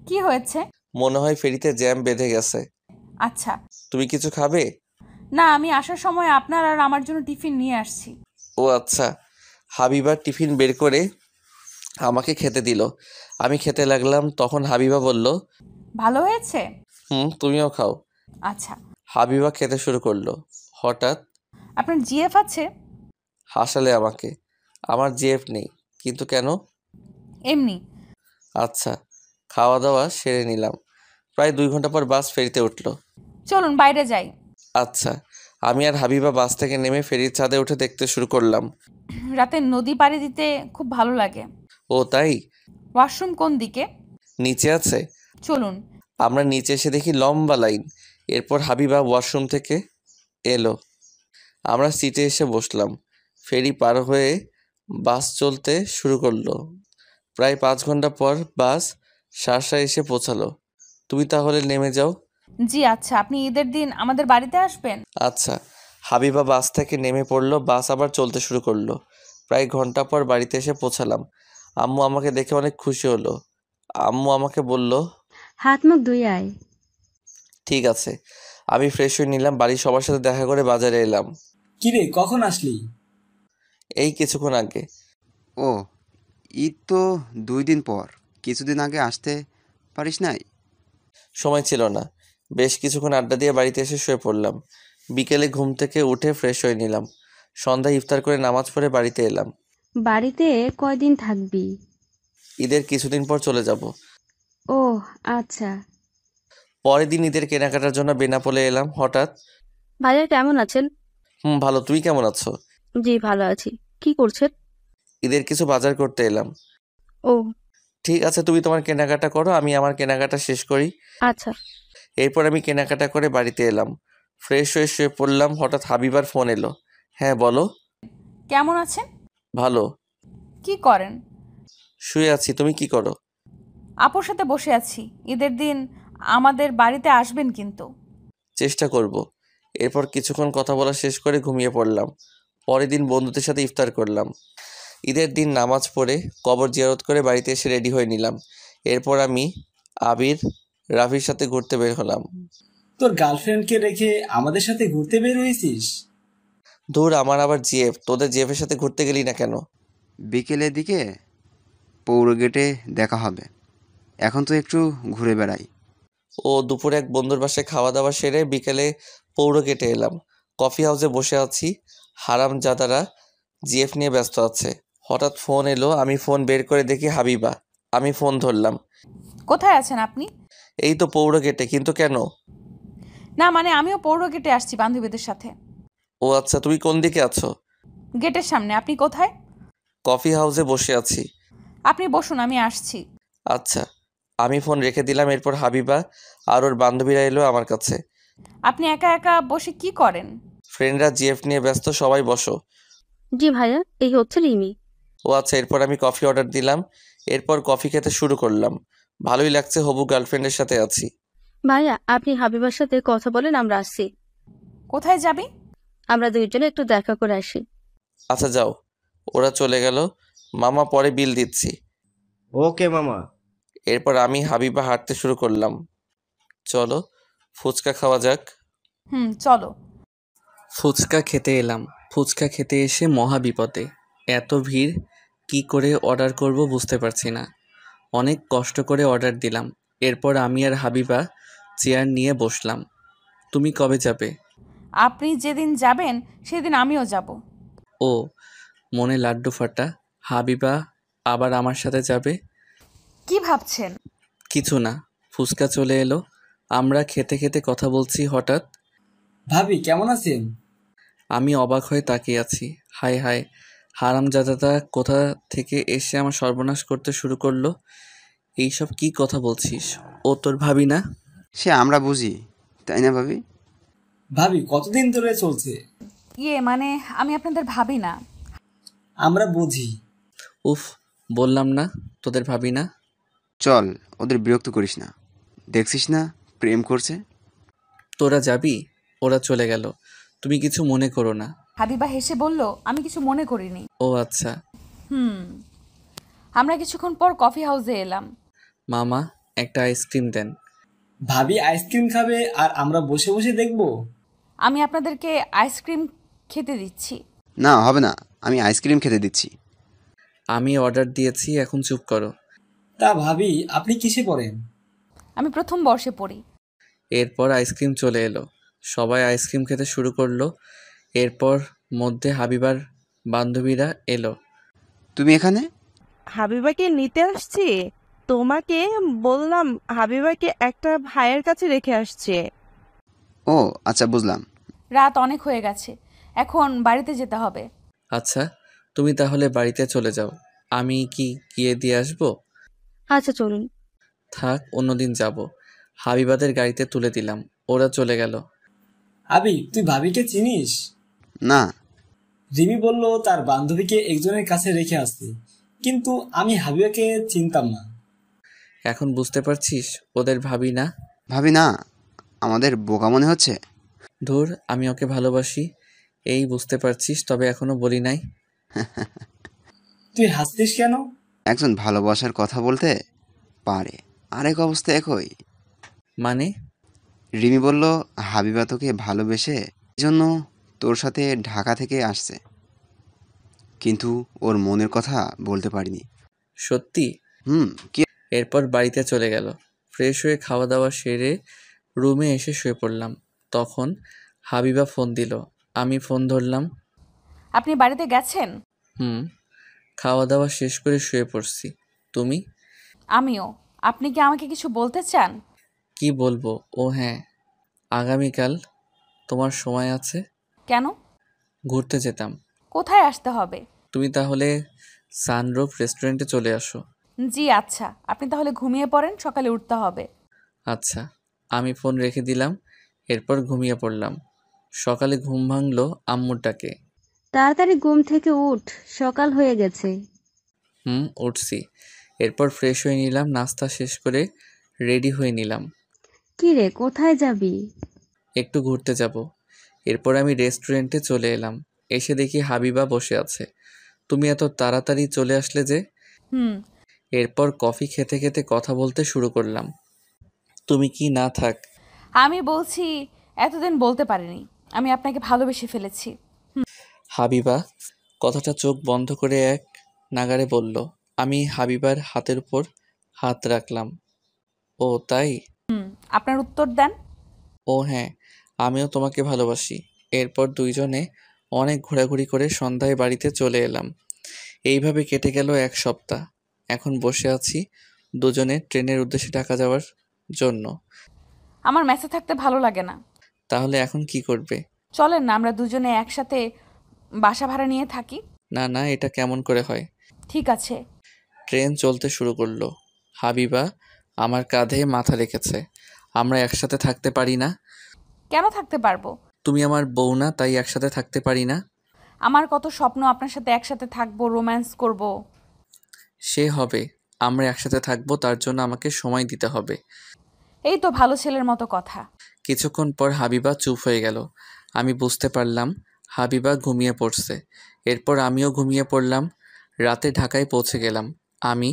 কি হয়েছে? মনে হয় ফেরিতে জ্যাম বেঁধে গেছে। আচ্ছা। তুমি কিছু খাবে? না, আমি আসার সময় আপনার আর আমার জন্য টিফিন নিয়ে আসছি। ও আচ্ছা। হাবিবা টিফিন বের করে আমাকে খেতে দিল। আমি খেতে লাগলাম, তখন হাবিবা বলল, ভালো হয়েছে? তুমিও খাও। আচ্ছা। হাবিবা খেতে শুরু করলো। হঠাৎ, আপনার জিএফ আছে? হাসালে আমাকে। আমার জিএফ নেই। কিন্তু কেন? এমনি। আচ্ছা। খাওয়া দাওয়া সেরে নিলাম। প্রায় 2 ঘন্টা পর বাস ফেরিতে উঠলো। চলুন বাইরে যাই। আচ্ছা। আমি আর হাবিবা বাস থেকে নেমে ফেরির ছাদে উঠে দেখতে শুরু করলাম। রাতে নদী পাড়ি দিতে খুব ভালো লাগে। ও তাই? ওয়াশরুম কোন দিকে? নিচে আছে। চলুন। আমরা নিচে এসে দেখি লম্বা লাইন। এরপর হাবিবা ওয়াশরুম থেকে এলো। আমরা সিটে এসে বসলাম। ফেরি পার হয়ে বাস চলতে শুরু করলো। প্রায় 5 ঘন্টা পর বাস শার্শা এসে পৌঁছালো। তুমি তাহলে নেমে যাও। জি আচ্ছা, আপনি ঈদের দিন আমাদের বাড়িতে আসবেন? আচ্ছা। হাবিবা বাস থেকে নেমে পড়লো। বাস আবার চলতে শুরু করলো। প্রায় ঘন্টা পর বাড়িতে এসে পৌঁছালাম। আম্মু আমাকে দেখে অনেক খুশি হলো। আম্মু আমাকে বলল, হাত মুখ ধুয়ে আয়। ঠিক আছে। আমি ফ্রেশ হয়ে নিলাম। বাড়ির সবার সাথে দেখা করে বাজারে এলাম। কিরে, কখন আসলি? এই কিছুক্ষণ আগে। ও, ঈদ তো 2 দিন পর। কিছুদিন আগে আসতে পারিস নাই? সময় ছিল না। বেশ কিছুক্ষণ আড্ডা দিয়ে বাড়িতে এসে শুয়ে পড়লাম। বিকেলে ঘুম থেকে উঠে ফ্রেশ হয়ে নিলাম। সন্ধ্যায় ইফতার করে নামাজ পড়ে বাড়িতে এলাম। বাড়িতে কয়দিন থাকবি? ঈদের কিছুদিন পর চলে যাব। ও আচ্ছা। পরের দিন ঈদের কেনাকাটার জন্য বেনাপোলে এলাম। হঠাৎ, ভাইয়া কেমন আছেন? ভালো। তুই কেমন আছো? জি ভালো আছি। কি করছেন? ঈদের কিছু বাজার করতে এলাম। ও ঠিক আছে, তুমি তোমার কেনাকাটা করো, আমি আমার কেনাকাটা শেষ করি। আচ্ছা। এরপর আমি কেনাকাটা করে বাড়িতে এলাম। ফ্রেশ হয়ে শুয়ে পড়লাম। হঠাৎ হাবিবার ফোন এলো। হ্যাঁ বলো। কেমন আছেন? ভালো। কি করেন? শুয়ে আছি। তুমি কি করো? আপুর সাথে বসে আছি। ঈদের দিন আমাদের বাড়িতে আসবেন কিন্তু। চেষ্টা করব। এরপর কিছুক্ষণ কথা বলা শেষ করে ঘুমিয়ে পড়লাম। পরের দিন বন্ধুদের সাথে ইফতার করলাম। ঈদের দিন নামাজ পড়ে কবর জিয়ারত করে বাড়িতে এসে রেডি হয়ে নিলাম। এরপর আমি আবির, রাফির সাথে ঘুরতে বের হলাম। তোর গার্লফ্রেন্ডকে রেখে আমাদের সাথে ঘুরতে বের হয়েছিস? ধুর, আমার আবার জিএফ। তোদের জিএফের সাথে ঘুরতে গেলি না কেন? বিকেলের দিকে পৌর গেটে দেখা হবে। এখন তো একটু ঘুরে বেড়াই। ও, দুপুরে এক বন্ধুর বাসায় খাওয়া দাওয়া সেরে বিকেলে পৌর গেটে এলাম। কফি হাউসে বসে আছি। হারামজাদারা জিএফ নিয়ে ব্যস্ত আছে। হঠাৎ ফোন এলো। আমি ফোন বের করে দেখি হাবিবা। আমি ফোন ধরলাম। কোথায় আছেন আপনি? এই তো পৌর গেটে। কিন্তু কেন? না মানে আমিও পৌর গেটে আসছি বান্ধবীদের সাথে। ও আচ্ছা, তুমি কোন দিকে আছো? গেটের সামনে। আপনি কোথায়? কফি হাউসে বসে আছি। আপনি বসুন, আমি আসছি। আচ্ছা। আমি ফোন রেখে দিলাম। এরপর হাবিবা আর ওর বান্ধবীরা এলো আমার কাছে। আপনি একা একা বসে কি করেন? ফ্রেন্ডরা জিএফ নিয়ে ব্যস্ত। সবাই বসো। জি ভাইয়া, এই হচ্ছে রিমি। ও আচ্ছা। এরপর আমি কফি অর্ডার দিলাম। এরপর কফি খেতে শুরু করলাম। ভালোই লাগছে, হবু গার্লফ্রেন্ডের সাথে আছি। ভাইয়া আপনি হাবিবার সাথে কথা বলেন, আমরা আসছি। কোথায় যাবি? আমরা দুইজনে একটু দেখা করে আসি। আচ্ছা যাও। ওরা চলে গেল। মামা, পরে বিল দিচ্ছি। ওকে মামা। এরপর আমি হাবিবা হাঁটতে শুরু করলাম। চলো ফুচকা খাওয়া যাক। চলো। ফুচকা খেতে এলাম। ফুচকা খেতে এসে মহা বিপদে। এত ভিড়, কি করে অর্ডার করব বুঝতে পারছি না। অনেক কষ্ট করে অর্ডার দিলাম। এরপর আমি আর হাবিবা চেয়ার নিয়ে বসলাম। তুমি কবে যাবে? আপনি যেদিন যাবেন সেদিন আমিও যাব। ও, মনে লাড্ডু ফাটা। হাবিবা আবার আমার সাথে যাবে? কি ভাবছেন? কিছু না। ফুচকা চলে এলো। আমরা খেতে খেতে কথা বলছি। হঠাৎ, ভাবি কেমন আছেন? আমি অবাক হয়ে তাকিয়ে আছি। হায় হায়, হারামজাদাটা কোথা থেকে এসে আমার সর্বনাশ করতে শুরু করলো। এইসব কি কথা বলছিস? ও তোর ভাবি না? সে আমরা বুঝি, তাই না ভাবি? ভাবি কতদিন ধরে চলছে? মানে আমি আপনাদের ভাবি না। আমরা বুঝি। উফ, বললাম না তোদের ভাবি না। চল, ওদের বিরক্ত করিস না। দেখছিস না প্রেম করছে। তোরা যাবি? ওরা চলে গেল। তুমি কিছু মনে করো না। হাবিবা হেসে বলল, আমি কিছু মনে করিনি। ও আচ্ছা। আমরা কিছুক্ষণ পর কফি হাউসে এলাম। মামা, একটা আইসক্রিম দেন। ভাবি আইসক্রিম খাবে আর আমরা বসে বসে দেখবো? আমি আপনাদেরকে আইসক্রিম খেতে দিচ্ছি। না হবে না, আমি আইসক্রিম খেতে দিচ্ছি। আমি অর্ডার দিয়েছি, এখন চুপ করো। তা ভাবি, আপনি কিসে পড়েন? আমি প্রথম বর্ষে পড়ি। এরপর আইসক্রিম চলে এলো, সবাই আইসক্রিম খেতে শুরু করলো। এরপর মধ্যে হাবিবার বান্ধবীরা এলো। তুমি এখানে? হাবিবাকে নিতে আসছি। তোমাকে বললাম হাবিবাকে একটা ভাইয়ের কাছে রেখে আসছে। ও আচ্ছা, বুঝলাম। রাত অনেক হয়ে গেছে, এখন বাড়িতে যেতে হবে। আচ্ছা, তুমি তাহলে বাড়িতে চলে যাও, আমি কি গিয়ে দিয়ে আসবো? আচ্ছা চলুন। থাক, অন্যদিন যাব। হাবিবাদের গাড়িতে তুলে দিলাম, ওরা চলে গেল। আবি, তুই ভাবিকে চিনিস? না। রিমি বলল তার বান্ধবীকে একজনের কাছে রেখে আসতে, কিন্তু আমি হাবিবাকে চিনতাম না। এখন বুঝতে পারছিস ওদের ভাবি না? ভাবি না? আমাদের বোকা মনে হচ্ছে? ধুর, আমি ওকে ভালোবাসি, এই বুঝতে পারছিস, তবে এখনো বলি নাই। তুই হাসছিস কেন? একজন ভালোবাসার কথা বলতে পারে, আরেক অবস্থা একই। মানে? রিমি বলল হাবিবা তোকে ভালোবেসে এজন্য তোর সাথে ঢাকা থেকে আসছে, কিন্তু ওর মনের কথা বলতে পারিনি। সত্যি? কি? এরপর বাড়িতে চলে গেল। ফ্রেশ হয়ে খাওয়া দাওয়া সেরে রুমে এসে শুয়ে পড়লাম। তখন হাবিবা ফোন দিল, আমি ফোন ধরলাম। আপনি বাড়িতে গেছেন? খাওয়া দাওয়া শেষ করে শুয়ে পড়ছি। তুমি? আমিও। আপনি কি আমাকে কিছু বলতে চান? কি বলবো? ও হ্যাঁ, আগামীকাল তোমার সময় আছে? কেন? ঘুরতে যেতাম। কোথায় আসতে হবে? তুমি তাহলে সানরুফ রেস্টুরেন্টে চলে আসো। জি আচ্ছা, আপনি তাহলে ঘুমিয়ে পড়েন, সকালে উঠতে হবে। আচ্ছা। আমি ফোন রেখে দিলাম, এরপর ঘুমিয়ে পড়লাম। সকালে ঘুম ভাঙলো আম্মুর ডাকে। তাড়াতাড়ি ঘুম থেকে উঠ, সকাল হয়ে গেছে। উঠছি। এরপর ফ্রেশ হয়ে নিলাম, নাস্তা শেষ করে রেডি হয়ে নিলাম। কি রে, কোথায় যাবি? একটু ঘুরতে যাব। এরপর আমি রেস্টুরেন্টে চলে এলাম। এসে দেখি হাবিবা বসে আছে। তুমি এত তাড়াতাড়ি চলে আসলে যে? এরপর কফি খেতে খেতে কথা বলতে শুরু করলাম। তুমি কি না থাক। আমি বলছি, এতদিন বলতে পারিনি, আমি আপনাকে ভালোবেসে ফেলেছি। হাবিবা কথাটা চোখ বন্ধ করে এক নাগাড়ে বলল। আমি হাবিবার হাতের উপর হাত রাখলাম। ও তাই? আপনার উত্তর দেন। ও হ্যাঁ, আমিও তোমাকে ভালোবাসি। এরপর দুইজনে অনেক ঘোরাঘুরি করে সন্ধ্যায় বাড়িতে চলে এলাম। এইভাবে কেটে গেল এক সপ্তাহ। এখন বসে আছি দুজনে ট্রেনের উদ্দেশ্যে ঢাকা যাওয়ার জন্য। আমার মেসে থাকতে ভালো লাগে না। তাহলে এখন কি করবে? চলেন না আমরা দুজনে একসাথে বাসা ভাড়া নিয়ে থাকি। না না, এটা কেমন করে হয়? ঠিক আছে। ট্রেন চলতে শুরু করলো। হাবিবা আমার কাঁধে মাথা রেখেছে। আমরা একসাথে থাকতে পারি না? কেন থাকতে পারবো? তুমি আমার বউ না, তাই একসাথে থাকতে পারি না? আমার কত স্বপ্ন আপনার সাথে একসাথে থাকবো, রোম্যান্স করব। সে হবে, আমরা একসাথে থাকবো, তার জন্য আমাকে সময় দিতে হবে। এই তো ভালো ছেলের মতো কথা। কিছুক্ষণ পর হাবিবা চুপ হয়ে গেল। আমি বুঝতে পারলাম হাবিবা ঘুমিয়ে পড়ছে। এরপর আমিও ঘুমিয়ে পড়লাম। রাতে ঢাকায় পৌঁছে গেলাম। আমি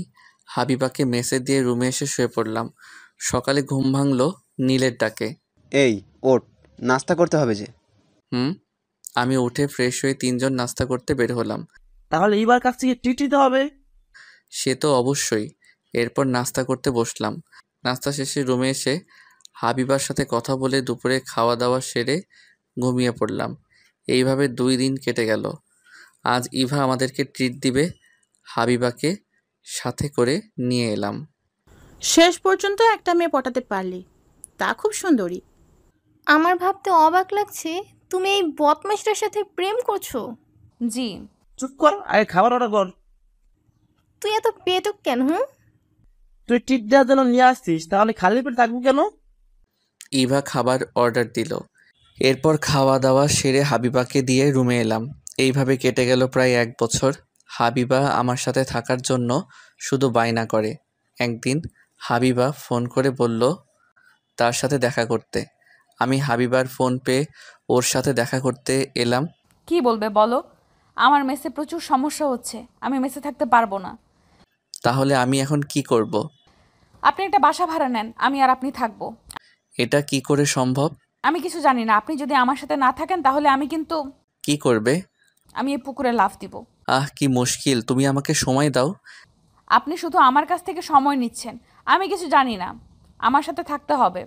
হাবিবাকে মেসে দিয়ে রুমে এসে শুয়ে পড়লাম। সকালে ঘুম ভাঙলো নীলের ডাকে। এই ওঠ, নাস্তা করতে হবে যে। আমি উঠে ফ্রেশ হয়ে তিনজন নাস্তা করতে বের হলাম। তাহলে এইবার কাছ থেকে ট্রিট দিতে হবে। সে তো অবশ্যই। এরপর নাস্তা করতে বসলাম। নাস্তা শেষে রুমে এসে হাবিবার সাথে কথা বলে দুপুরে খাওয়া দাওয়া সেরে ঘুমিয়ে পড়লাম। এইভাবে 2 দিন কেটে গেল। আজ ইভা আমাদেরকে ট্রিট দিবে। হাবিবাকে সাথে করে নিয়ে এলাম। শেষ পর্যন্ত একটা মেয়ে পটাতে পারলি, তা খুব সুন্দরী। আমার ভাবতে অবাক লাগছে, তুমি এই বদমাইশটার সাথে প্রেম করছো। জি। চুপ কর, আগে খাবার অর্ডার কর। তুই এত পেটুক কেন? তুই ট্রিট দেওয়ার জন্য নিয়ে আসছিস, তাহলে খালি পেট থাকবো কেন? ইভা খাবার অর্ডার দিল। এরপর খাওয়া দাওয়া সেরে হাবিবাকে দিয়ে রুমে এলাম। এইভাবে কেটে গেল প্রায় 1 বছর। হাবিবা আমার সাথে থাকার জন্য শুধু বায়না করে। একদিন হাবিবা ফোন করে বলল তার সাথে দেখা করতে। আমি হাবিবার ফোন পেয়ে ওর সাথে দেখা করতে এলাম। কি বলবে বলো? আমার মেসে প্রচুর সমস্যা হচ্ছে, আমি মেসে থাকতে পারবো না। তাহলে আমি এখন কি করব? আপনি একটা বাসা ভাড়া নেন, আমি আর আপনি থাকবো। এটা কি করে সম্ভব? আমি কিছু জানি না। আপনি যদি আমার সাথে না থাকেন তাহলে আমি কিন্তু কি করবে? আমি এই পুকুরে লাফ দিব। কি মুশকিল, তুমি আমাকে সময় দাও। আপনি শুধু আমার কাছ থেকে সময় নিচ্ছেন। আমি কিছু জানি না, আমার সাথে থাকতে হবে।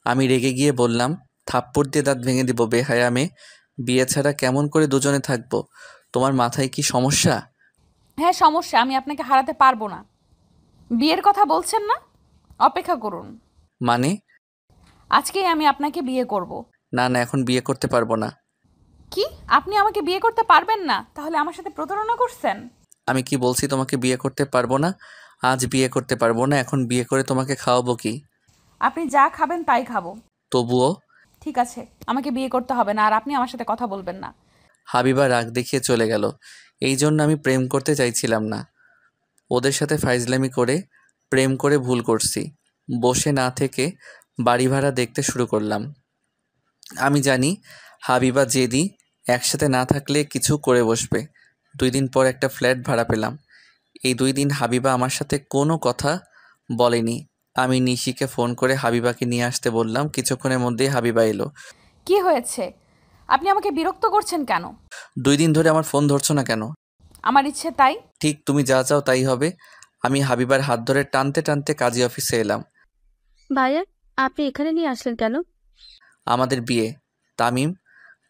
আমি রেগে গিয়ে বললাম, থাপ্পড় দিয়ে দাঁত ভেঙে দিব বেহায়া মেয়ে। বিয়ে ছাড়া কেমন করে দুজনে থাকবো? তোমার মাথায় কি সমস্যা? হ্যাঁ সমস্যা, আমি আপনাকে হারাতে পারবো না। বিয়ের কথা বলছেন না? অপেক্ষা করুন। মানে? আজকেই আমি আপনাকে বিয়ে করব। না না, এখন বিয়ে করতে পারবো না। কি? আপনি আমাকে বিয়ে করতে পারবেন না? তাহলে আমার সাথে প্রতারণা করছেন? আমি কি বলছি তোমাকে বিয়ে করতে পারবো না? আজ বিয়ে করতে পারবো না, এখন বিয়ে করে তোমাকে খাওয়াবো কি? আপনি যা খাবেন তাই খাবো। তবুও? ঠিক আছে, আমাকে বিয়ে করতে হবে না, আর আপনি আমার সাথে কথা বলবেন না। হাবিবা রাগ দেখিয়ে চলে গেল। এই জন্য আমি প্রেম করতে চাইছিলাম না। ওদের সাথে ফাইজলামি করে প্রেম করে ভুল করছি। বসে না থেকে বাড়ি ভাড়া দেখতে শুরু করলাম। আমি জানি হাবিবা জেদি, একসাথে না থাকলে কিছু করে বসবে। 2 দিন পর একটা ফ্ল্যাট ভাড়া পেলাম। এই 2 দিন হাবিবা আমার সাথে কোনো কথা বলেনি। আমি নিশিকে ফোন করে হাবিবাকে নিয়ে আসতে বললাম। কিছুক্ষণের মধ্যেই হাবিবা এলো। কি হয়েছে? আপনি আমাকে বিরক্ত করছেন কেন? 2 দিন ধরে আমার ফোন ধরছো না কেন? আমার ইচ্ছে তাই। ঠিক তুমি যা চাও তাই হবে। আমি হাবিবার হাত ধরে টানতে টানতে কাজী অফিসে এলাম। ভাইয়া, আপনি এখানে নিয়ে আসলেন কেন? আমাদের বিয়ে। তামিম,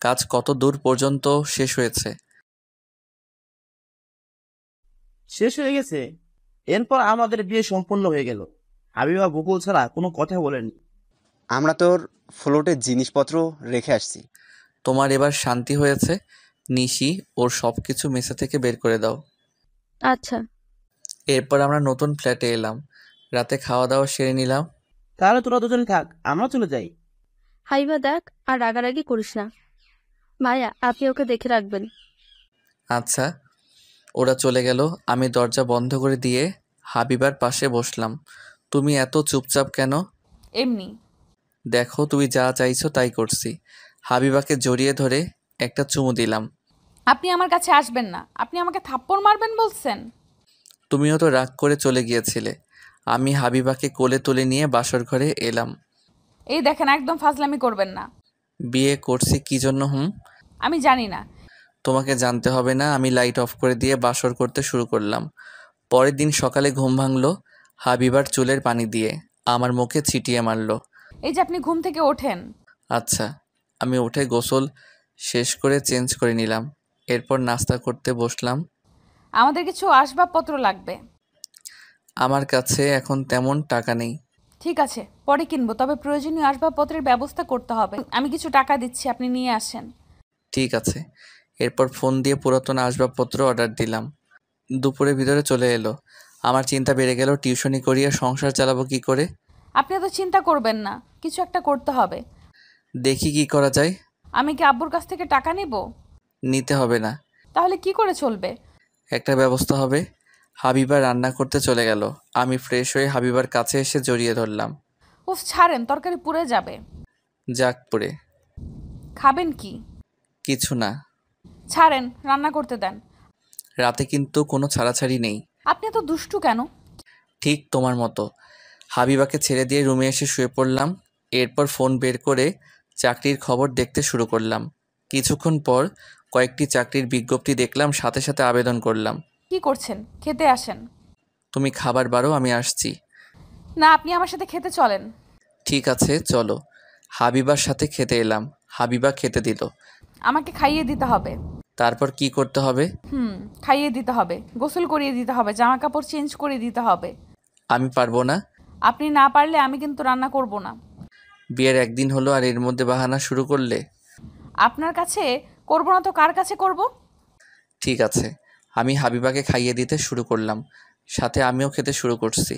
কাজ কত দূর পর্যন্ত শেষ হয়েছে? শেষ হয়ে গেছে। এরপর আমাদের বিয়ে সম্পূর্ণ হয়ে গেল। হাবিবা বকুল ছাড়া কোনো কথা বলেনি। আমরা তোর ফ্লোটের জিনিসপত্র রেখে আসছি। তোমার এবার শান্তি হয়েছে? নিশি, ওর সব কিছু মেসে থেকে বের করে দাও। আচ্ছা। এরপর আমরা নতুন ফ্ল্যাটে এলাম। রাতে খাওয়া দাওয়া সেরে নিলাম। তাহলে তোরা দুজনে থাক, আমরা চলে যাই। হাইবা দেখ, আর রাগারাগি করিস না। ভাইয়া, আপনি ওকে দেখে রাখবেন। আচ্ছা। ওরা চলে গেল। আমি দরজা বন্ধ করে দিয়ে হাবিবার পাশে বসলাম। তুমি এত চুপচাপ কেন? এমনি। দেখো, তুমি যা চাইছো তাই করছি। হাবিবাকে জড়িয়ে ধরে একটা চুমু দিলাম। আপনি আমার কাছে আসবেন না। আপনি আমাকে থাপ্পড় মারবেন বলছেন? তুমিও তো রাগ করে চলে গিয়েছিলে। আমি হাবিবাকে কোলে তুলে নিয়ে বাসর ঘরে এলাম। এই দেখেন, একদম ফাজলামি করবেন না। বিয়ে করছি কি জন্য? আমি জানি না। তোমাকে জানতে হবে না। আমি লাইট অফ করে দিয়ে বাসর করতে শুরু করলাম। পরের দিন সকালে ঘুম ভাঙলো হাবিবার চুলের পানি দিয়ে, আমার মুখে ছিটিয়ে মারলো। এই যে আপনি ঘুম থেকে ওঠেন। আচ্ছা। আমি উঠে গোসল শেষ করে চেঞ্জ করে নিলাম। এরপর নাস্তা করতে বসলাম। আমাদের কিছু আসবাবপত্র লাগবে। আমার কাছে এখন তেমন টাকা নেই। ঠিক আছে, পরে কিনবো, তবে প্রয়োজনীয় আসবাবপত্রের ব্যবস্থা করতে হবে। আমি কিছু টাকা দিচ্ছি, আপনি নিয়ে আসেন। ঠিক আছে। এরপর ফোন দিয়ে পুরাতন আসবাবপত্র অর্ডার দিলাম। দুপুরের ভিতরে চলে এলো। আমার চিন্তা বেড়ে গেল, টিউশনি করিয়ে সংসার চালাবো কি করে? আপনি এত চিন্তা করবেন না, কিছু একটা করতে হবে। দেখি কি করা যায়। আমি কি আব্বুর কাছ থেকে টাকা নিব? নিতে হবে না। তাহলে কি করে চলবে? একটা ব্যবস্থা হবে। হাবিবা রান্না করতে চলে গেল। আমি ফ্রেশ হয়ে হাবিবার কাছে এসে জড়িয়ে ধরলাম। উফ, ছাড়েন, তরকারি পুড়ে যাবে। যাক পুড়ে। খাবেন কি? কিছু না। ছাড়েন, রান্না করতে দেন। রাতে কিন্তু কোনো ছাড়াছাড়ি নেই। আপনি এত দুষ্টু কেন? ঠিক তোমার মতো। হাবিবাকে ছেড়ে দিয়ে রুমে এসে শুয়ে পড়লাম। এরপর ফোন বের করে চাকরির খবর দেখতে শুরু করলাম। কিছুক্ষণ পর কয়েকটি চাকরির বিজ্ঞপ্তি দেখলাম, সাথে সাথে আবেদন করলাম। কি করছেন? খেতে আসেন। তুমি খাবার বারো, আমি আসছি। না, আপনি আমার সাথে খেতে চলেন। ঠিক আছে চলো। হাবিবার সাথে খেতে এলাম। হাবিবা খেতে দিল। আমাকে খাইয়ে দিতে হবে। তারপর কি করতে হবে? খাইয়ে দিতে হবে, গোসল করিয়ে দিতে হবে, জামা কাপড় চেঞ্জ করে দিতে হবে। আমি পারবো না। আপনি না পারলে আমি কিন্তু রান্না করব না। বিয়ের একদিন হলো আর এর মধ্যে বাহানা শুরু করলে? আপনার কাছে করব না তো কার কাছে করব? ঠিক আছে। আমি হাবিবাকে খাইয়ে দিতে শুরু করলাম, সাথে আমিও খেতে শুরু করছি।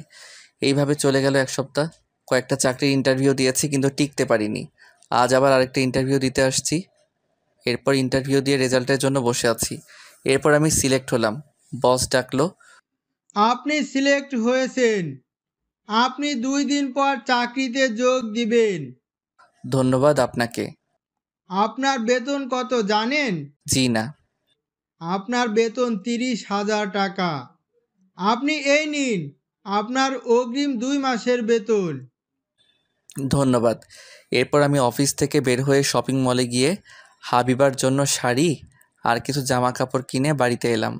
এইভাবে চলে গেল 1 সপ্তাহ। কয়েকটা চাকরির ইন্টারভিউ দিয়েছি কিন্তু টিকতে পারিনি। আজ আবার আরেকটা ইন্টারভিউ দিতে আসছি। এরপর ইন্টারভিউ দিয়ে রেজাল্টের জন্য বসে আছি। এরপর আমি সিলেক্ট হলাম। বস ডাকলো। আপনি সিলেক্ট হয়েছেন, আপনি 2 দিন পর চাকরিতে যোগ দিবেন। ধন্যবাদ আপনাকে। আপনার বেতন কত জানেন? জি না। আপনার বেতন 30,000 টাকা। আপনি এই নিন আপনার অগ্রিম 2 মাসের বেতন। ধন্যবাদ। এরপর আমি অফিস থেকে বের হয়ে শপিং মলে গিয়ে হাবিবার জন্য শাড়ি আর কিছু জামা কাপড় কিনে বাড়িতে এলাম।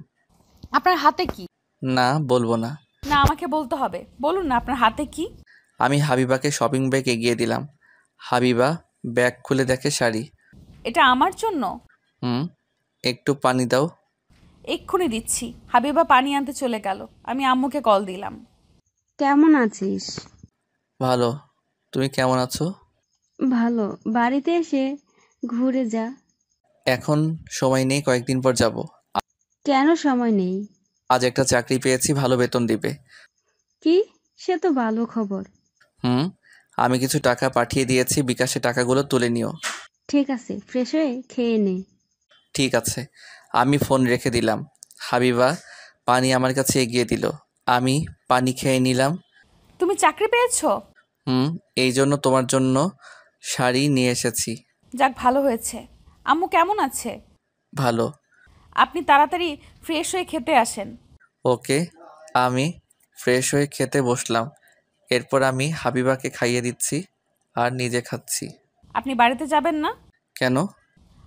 আপনার হাতে কি? না, বলবো না। না, আমাকে বলতে হবে। বলুন না আপনার হাতে কি? আমি হাবিবাকে শপিং ব্যাগ এগিয়ে দিলাম। হাবিবা ব্যাগ খুলে দেখে শাড়ি। এটা আমার জন্য? একটু পানি দাও। এক্ষুনি দিচ্ছি। হাবিবা পানি আনতে চলে গেল। আমি আম্মুকে কল দিলাম। কেমন আছিস? ভালো। তুমি কেমন আছো? ভালো। বাড়িতে এসে ঘুরে যা। এখন সময় নেই, কয়েকদিন পর যাব। কেন সময় নেই? আজ একটা চাকরি পেয়েছি, ভালো বেতন দিবে। কি? সে তো ভালো খবর। আমি কিছু টাকা পাঠিয়ে দিয়েছি, বিকাশে টাকাগুলো তুলে নিও। ঠিক আছে, ফ্রেশ হয়ে খেয়ে নে। ঠিক আছে। আমি ফোন রেখে দিলাম। হাবিবা পানি আমার কাছে এগিয়ে দিল। আমি পানি খেয়ে নিলাম। তুমি চাকরি পেয়েছো? এই জন্য তোমার জন্য শাড়ি নিয়ে এসেছি। যাক, ভালো হয়েছে। আম্মু কেমন আছে? ভালো। আপনি তাড়াতাড়ি ফ্রেশ হয়ে খেতে আসেন। ওকে। আমি ফ্রেশ হয়ে খেতে বসলাম। এরপর আমি হাবিবাকে খাইয়ে দিচ্ছি আর নিজে খাচ্ছি। আপনি বাড়িতে যাবেন না? কেন?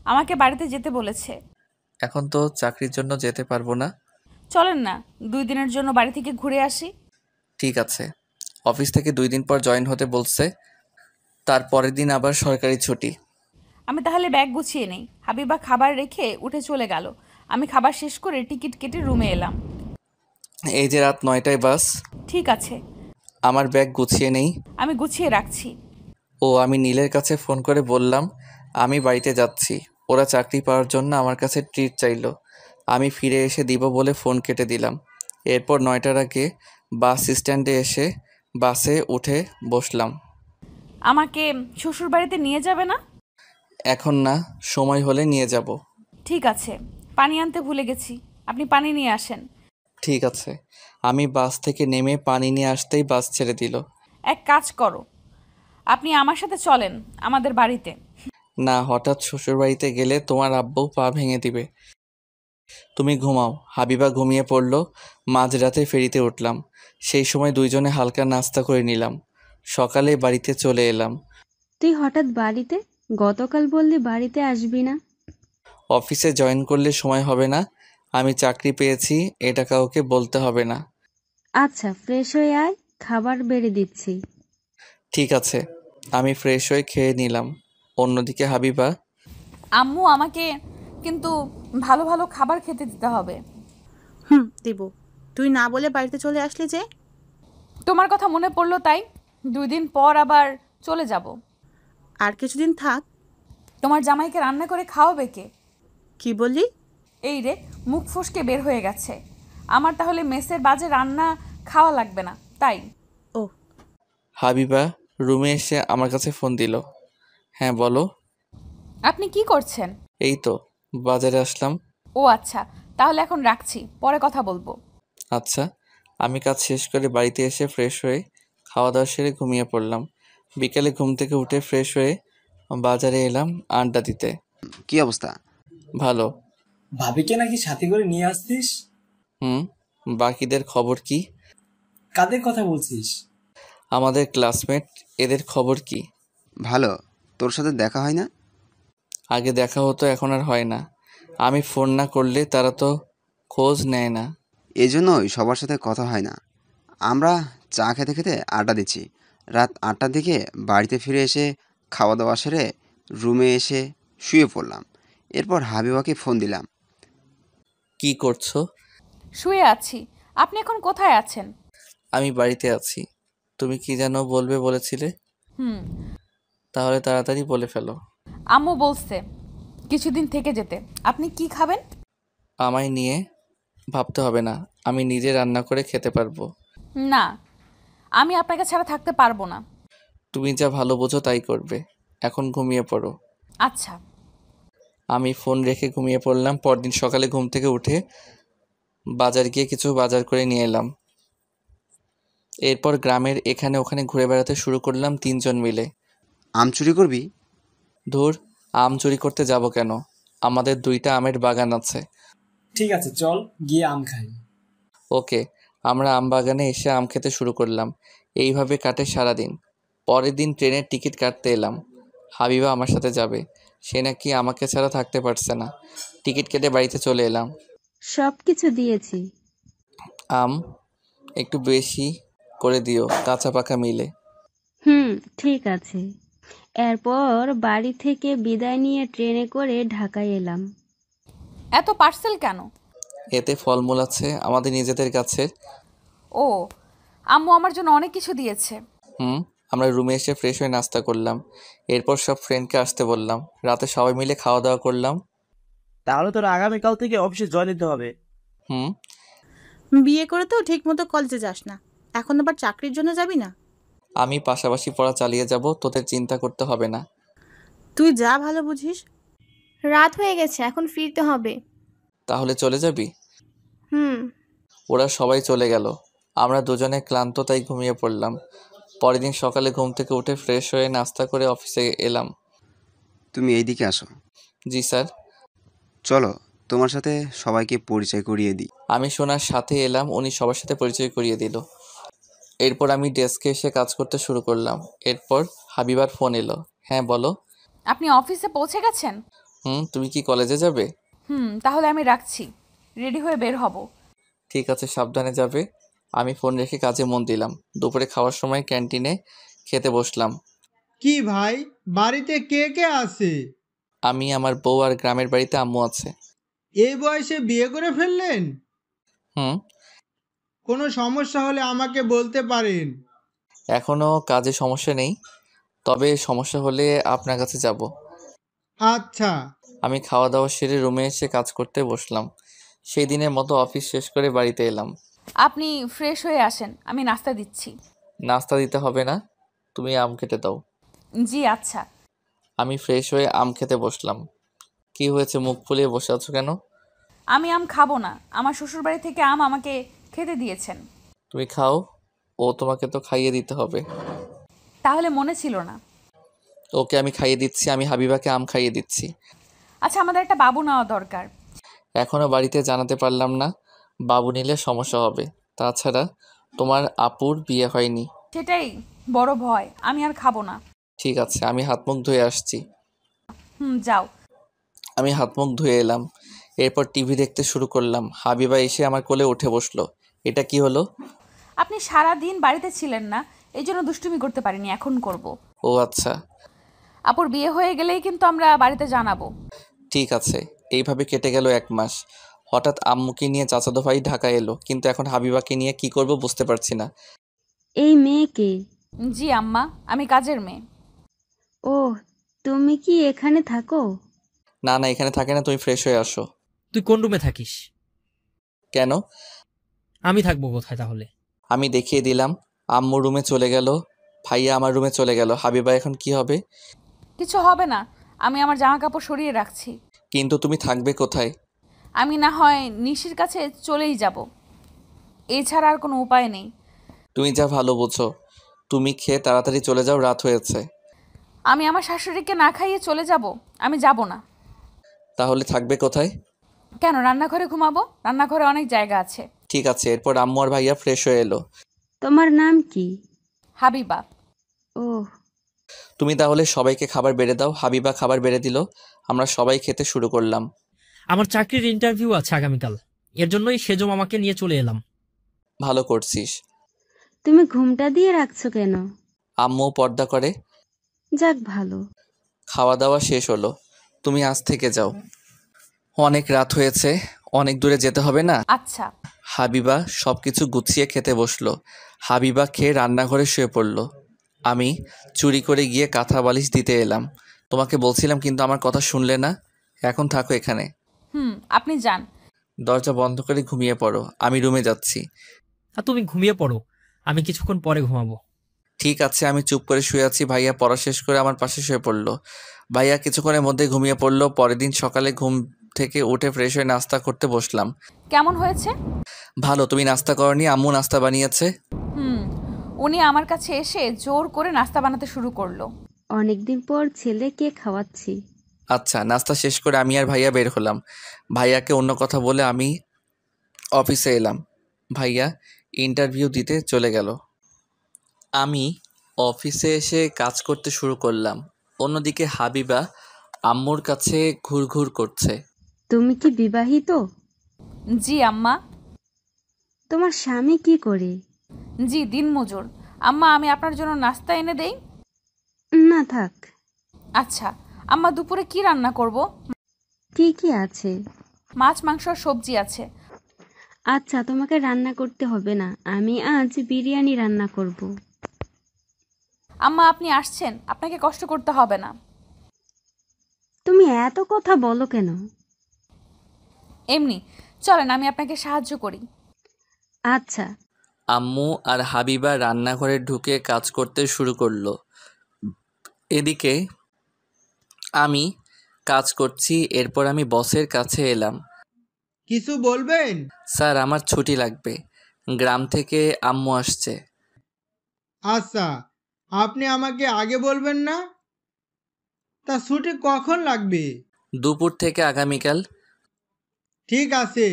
আমাকে বাড়িতে যেতে বলেছে। এখন তো চাকরির জন্য যেতে পারবো না। চলেন না, 2 দিনের জন্য বাড়ি থেকে ঘুরে আসি। ঠিক আছে। অফিস থেকে 2 দিন পর জয়েন হতে বলছে, তার পরের দিন আবার সরকারি ছুটি। আমি তাহলে ব্যাগ গুছিয়ে নেই। হাবিবা খাবার রেখে উঠে চলে গেল। আমি খাবার শেষ করে টিকিট কেটে রুমে এলাম। এই যে রাত 9টায় বাস। ঠিক আছে, আমার ব্যাগ গুছিয়ে নেই। আমি গুছিয়ে রাখছি। আমি নীলের কাছে ফোন করে বললাম আমি বাড়িতে যাচ্ছি। ওরা চাকরি পাওয়ার জন্য আমার কাছে ট্রিট চাইলো। আমি ফিরে এসে দিব বলে ফোন কেটে দিলাম। এরপর 9টার আগে বাস স্ট্যান্ডে এসে বাসে উঠে বসলাম। আমাকে শ্বশুর বাড়িতে নিয়ে যাবে না? এখন না, সময় হলে নিয়ে যাব। ঠিক আছে, পানি আনতে ভুলে গেছি। আপনি পানি নিয়ে আসেন। ঠিক আছে। আমি বাস থেকে নেমে পানি নিয়ে আসতেই বাস ছেড়ে দিল। এক কাজ করো, আপনি আমার সাথে চলেন আমাদের বাড়িতে। না, হঠাৎ শ্বশুর বাড়িতে গেলে তোমার আব্বু পা ভেঙে দিবে। তুমি ঘুমাও। হাবিবা ঘুমিয়ে পড়ল। মাঝরাতে ফেরিতে উঠলাম। সেই সময় দুইজনে হালকা নাস্তা করে নিলাম। সকালে বাড়িতে চলে এলাম। তুই হঠাৎ বাড়িতে? গতকাল বললি বাড়িতে আসবি না। অফিসে জয়েন করলে সময় হবে না। আমি চাকরি পেয়েছি, এটা কাউকে বলতে হবে না। আচ্ছা, ফ্রেশ হয়ে আয়, খাবার বেড়ে দিচ্ছি। ঠিক আছে। আমি ফ্রেশ হয়ে খেয়ে নিলাম। অন্যদিকে হাবিবা। আম্মু, আমাকে কিন্তু ভালো ভালো খাবার খেতে দিতে হবে। দিব। তুই না বলে বাড়িতে চলে আসলি যে? তোমার কথা মনে পড়লো তাই। 2 দিন পর আবার চলে যাব। আর কিছুদিন থাক। তোমার জামাইকে রান্না করে খাওয়াবে কে? কি বললি? এই রে, মুখ ফসকে বের হয়ে গেছে। আমার তাহলে মেসের বাজে রান্না খাওয়া লাগবে না, তাই? ও। হাবিবা রুমে এসে আমার কাছে ফোন দিল। হ্যাঁ, বলো। আপনি কি করছেন? এই তো বাজারে আসলাম। ও আচ্ছা, তাহলে এখন রাখছি, পরে কথা বলবো। আচ্ছা। আমি কাজ শেষ করে বাড়িতে এসে ফ্রেশ হয়ে খাওয়া দাওয়া সেরে ঘুমিয়ে পড়লাম। বিকেলে ঘুম থেকে উঠে ফ্রেশ হয়ে বাজারে এলাম আড্ডা দিতে। কি অবস্থা? ভালো। ভাবিকে নাকি সাথে করে নিয়ে আসতিস? বাকিদের খবর কি? কাদের কথা বলছিস? আমাদের ক্লাসমেট, এদের খবর কি? ভালো। তোর সাথে দেখা হয় না? আগে দেখা হতো, এখন আর হয় না। আমি ফোন না করলে তারা তো খোঁজ নেয় না। এই জন্যই সবার সাথে কথা হয় না। আমরা চা খেতে খেতে আড্ডা দিচ্ছি। রাত 8টার দিকে বাড়িতে ফিরে এসে খাওয়া দাওয়া সেরে রুমে এসে শুয়ে পড়লাম। এরপর হাবিবাকে ফোন দিলাম। কি করছো? শুয়ে আছি। আপনি এখন কোথায় আছেন? আমি বাড়িতে আছি। তুমি কি যেন বলবে বলেছিলে? তাহলে তাড়াতাড়ি বলে ফেলো। আম্মু বলছে কিছুদিন থেকে যেতে। আপনি কি খাবেন? আমায় নিয়ে ভাবতে হবে না, আমি নিজে রান্না করে খেতে পারবো। না, আমি আপনাকে ছাড়া থাকতে পারবো না। তুমি যা ভালো বোঝো তাই করবে। এখন ঘুমিয়ে পড়ো। আচ্ছা। আমি ফোন রেখে ঘুমিয়ে পড়লাম। পরদিন সকালে ঘুম থেকে উঠে বাজার গিয়ে কিছু বাজার করে নিয়ে এলাম। এরপর গ্রামের এখানে ওখানে ঘুরে বেড়াতে শুরু করলাম 3 জন মিলে। আম চুরি করবি? ধুর, আম চুরি করতে যাব কেন? আমাদের 2টা আমের বাগান আছে। ঠিক আছে, চল গিয়ে আম খাই। ওকে। আমরা আম বাগানে এসে আম খেতে শুরু করলাম। এইভাবে কাটে সারাদিন। পরের দিন ট্রেনের টিকিট কাটতে এলাম। হাবিবা আমার সাথে যাবে। সে নাকি আমাকে ছাড়া থাকতে পারছে না। টিকিট কেটে বাড়িতে চলে এলাম। সব কিছু দিয়েছি। আম একটু বেশি করে দিও, কাঁচা পাকা মিলে। ঠিক আছে। এরপর বাড়ি থেকে বিদায় নিয়ে ট্রেনে করে ঢাকায় এলাম। এত পার্সেল কেন? এতে ফলমূল আছে আমাদের নিজেদের কাছে। ও, আম্মু আমার জন্য অনেক কিছু দিয়েছে। আমরা রুমে এসে ফ্রেশ হয়ে নাস্তা করলাম। এরপর সব ফ্রেন্ডকে আসতে বললাম। রাতে সবাই মিলে খাওয়া দাওয়া করলাম। তাহলে তোর আগামীকাল থেকে অফিসে জয়েন দিতে হবে। বিয়ে করে তো ঠিক মতো কলেজে যাস না, এখন আবার চাকরির জন্য যাবি না? আমি পাশাপাশি পড়া চালিয়ে যাব, তোদের চিন্তা করতে হবে না। তুই যা ভালো বুঝিস। রাত হয়ে গেছে, এখন ফিরতে হবে। তাহলে চলে যাবি? হুম। ওরা সবাই চলে গেল। আমরা দুজনে ক্লান্ত, তাই ঘুমিয়ে পড়লাম। পরের দিন সকালে ঘুম থেকে উঠে ফ্রেশ হয়ে নাস্তা করে অফিসে এলাম। তুমি এইদিকে আসো। জি স্যার। চলো তোমার সাথে সবাইকে পরিচয় করিয়ে দিই। আমি সোনার সাথে এলাম, উনি সবার সাথে পরিচয় করিয়ে দিল। এরপর আমি ডেস্কে এসে কাজ করতে শুরু করলাম। এরপর হাবিবার ফোন এলো। হ্যাঁ বলো। আপনি অফিসে পৌঁছে গেছেন? তুমি কি কলেজে যাবে? তাহলে আমি রাখছি, রেডি হয়ে বের হব। ঠিক আছে, সাবধানে যাবে। আমি ফোন রেখে কাজে মন দিলাম। দুপুরে খাওয়ার সময় ক্যান্টিনে খেতে বসলাম। কি ভাই, বাড়িতে কে কে আছে? আমি, আমার বউ আর গ্রামের বাড়িতে আম্মু আছে। এই বয়সে বিয়ে করে ফেললেন? কোনো সমস্যা হলে আমাকে বলতে পারেন। এখনো কাজে সমস্যা নেই, তবে সমস্যা হলে আপনার কাছে যাব। আচ্ছা। আমি খাওয়া দাওয়া সেরে রুমে এসে কাজ করতে বসলাম। সেই দিনের মতো অফিস শেষ করে বাড়িতে এলাম। আপনি ফ্রেশ হয়ে আসেন, আমি নাস্তা দিচ্ছি। নাস্তা দিতে হবে না, তুমি আম খেতে দাও। জি আচ্ছা। আমি ফ্রেশ হয়ে আম খেতে বসলাম। কি হয়েছে, মুখ ফুলিয়ে বসে আছো কেন? আমি আম খাবো না, আমার শ্বশুর বাড়ি থেকে আম আমাকে খেতে দিয়েছেন। তুমি খাও, ও তোমাকে তো খাইয়ে দিতে হবে। তাহলে মনে ছিল না। ওকে আমি খাইয়ে দিচ্ছি, আমি হাবিবাকে আম খাইয়ে দিচ্ছি। আচ্ছা, আমাদের একটা বাবু নেওয়া দরকার। এখনো বাড়িতে জানাতে পারলাম না, বাবু নিলে সমস্যা হবে। তাছাড়া তোমার আপুর বিয়ে হয়নি। সেটাই বড় ভয়, আমি আর খাবো না। ঠিক আছে, আমি হাত মুখ ধুয়ে আসছি। যাও। আমি হাত মুখ ধুয়ে এলাম। এরপর টিভি দেখতে শুরু করলাম। হাবিবা এসে আমার কোলে উঠে বসলো। এটা কি হলো? আপনি সারা দিন বাড়িতে ছিলেন না, এই জন্য দুষ্টুমি করতে পারিনি, এখন করব। ও আচ্ছা। আপুর বিয়ে হয়ে গেলেই কিন্তু আমরা বাড়িতে জানাবো। ঠিক আছে। এইভাবে কেটে গেল 1 মাস। হঠাৎ আম্মুকে নিয়ে চাচাতো ভাই ঢাকা এলো, কিন্তু এখন হাবিবাকে নিয়ে কি করব বুঝতে পারছি না। এই মেয়ে কে? জি আম্মা, আমি কাজের মেয়ে। ও, তুমি কি এখানে থাকো? না না, এখানে থাকে না, তুমি ফ্রেশ হয়ে আসো। তুই কোন রুমে থাকিস? কেন? আমি থাকবো কোথায় তাহলে? আমি দেখিয়ে দিলাম। আম্মু রুমে চলে গেল, ভাইয়া আমার রুমে চলে গেল। হাবিবা এখন কি হবে? কিছু হবে না, আমি আমার জামা কাপড় সরিয়ে রাখছি। কিন্তু তুমি থাকবে কোথায়? আমি না হয় নিশির কাছে চলেই যাব, এছাড়া আর কোনো উপায় নেই। তুমি যা ভালো বোঝো। তুমি খেয়ে তাড়াতাড়ি চলে যাও, রাত হয়েছে। আমি আমার শাশুড়িকে না খাইয়ে চলে যাব? আমি যাব না। তাহলে থাকবে কোথায়? কেন, রান্নাঘরে ঘুমাবো, রান্নাঘরে অনেক জায়গা আছে। ঠিক আছে। এরপর আম্মু আর ভাইয়া ফ্রেশ হয়ে এলো। তোমার নাম কি? হাবিবা। ও, তুমি তাহলে সবাইকে খাবার বেড়ে দাও। হাবিবা খাবার বেড়ে দিল। আমরা সবাই খেতে শুরু করলাম। আমার চাকরির ইন্টারভিউ আছে আগামীকাল, এর জন্যই সেজো মামাকে নিয়ে চলে এলাম। ভালো করছিস। তুমি ঘুমটা দিয়ে রাখছো কেন? আম্মু পর্দা করে। যাক ভালো। খাওয়া দাওয়া শেষ হলো। তুমি আজ থেকে যাও, অনেক রাত হয়েছে, অনেক দূরে যেতে হবে না। আচ্ছা। হাবিবা সবকিছু গুছিয়ে খেতে বসলো। হাবিবা খেয়ে রান্নাঘরে শুয়ে পড়লো। আমি চুরি করে গিয়ে কাঁথা বালিশ দিতে এলাম। তোমাকে বলছিলাম কিন্তু আমার কথা শুনলে না। এখন থাকো এখানে। আপনি যান। দরজা বন্ধ করে ঘুমিয়ে পড়ো, আমি রুমে যাচ্ছি। আর তুমি ঘুমিয়ে পড়ো, আমি কিছুক্ষণ পরে ঘুমাবো। ঠিক আছে। আমি চুপ করে শুয়ে আছি। ভাইয়া পড়া শেষ করে আমার পাশে শুয়ে পড়লো। ভাইয়া কিছুক্ষণের মধ্যে ঘুমিয়ে পড়লো। পরের দিন সকালে ঘুম থেকে উঠে ফ্রেশ হয়ে নাস্তা করতে বসলাম। কেমন হয়েছে? ভালো। তুমি নাস্তা করনি? আম্মু নাস্তা বানিয়েছে। উনি আমার কাছে এসে জোর করে নাস্তা বানাতে শুরু করলো। অনেকদিন পর ছেলেকে খাওয়াচ্ছি। আচ্ছা। নাস্তা শেষ করে আমি আর ভাইয়া বের হলাম। ভাইয়াকে অন্য কথা বলে আমি অফিসে এলাম। ভাইয়া ইন্টারভিউ দিতে চলে গেল। আমি অফিসে এসে কাজ করতে শুরু করলাম। অন্যদিকে হাবিবা আম্মুর কাছে ঘুরঘুর করছে। তুমি কি বিবাহিত? জি আম্মা। তোমার স্বামী কি করে? জি দিনমজুর। আম্মা আমি আপনার জন্য নাস্তা এনে দেই? না থাক। আচ্ছা আম্মা দুপুরে কি রান্না করব? কি কি আছে? মাছ মাংস আর সবজি আছে। আচ্ছা তোমাকে রান্না করতে হবে না, আমি আজ বিরিয়ানি রান্না করব। আম্মা আপনি আসছেন, আপনাকে কষ্ট করতে হবে না। তুমি এত কথা বলো কেন? এমনি চলেন আমি আপনাকে সাহায্য করি। আচ্ছা। আম্মু আর হাবিবা রান্নাঘরে ঢুকে কাজ করতে শুরু করলো। এদিকে আমি কাজ করছি। এরপর আমি বসের কাছে এলাম। কিছু বলবেন? স্যার আমার ছুটি লাগবে, গ্রাম থেকে আম্মু আসছে। আচ্ছা, আপনি আমাকে আগে বলবেন না? তা ছুটি কখন লাগবে? দুপুর থেকে আগামীকাল। ঠিক আছে,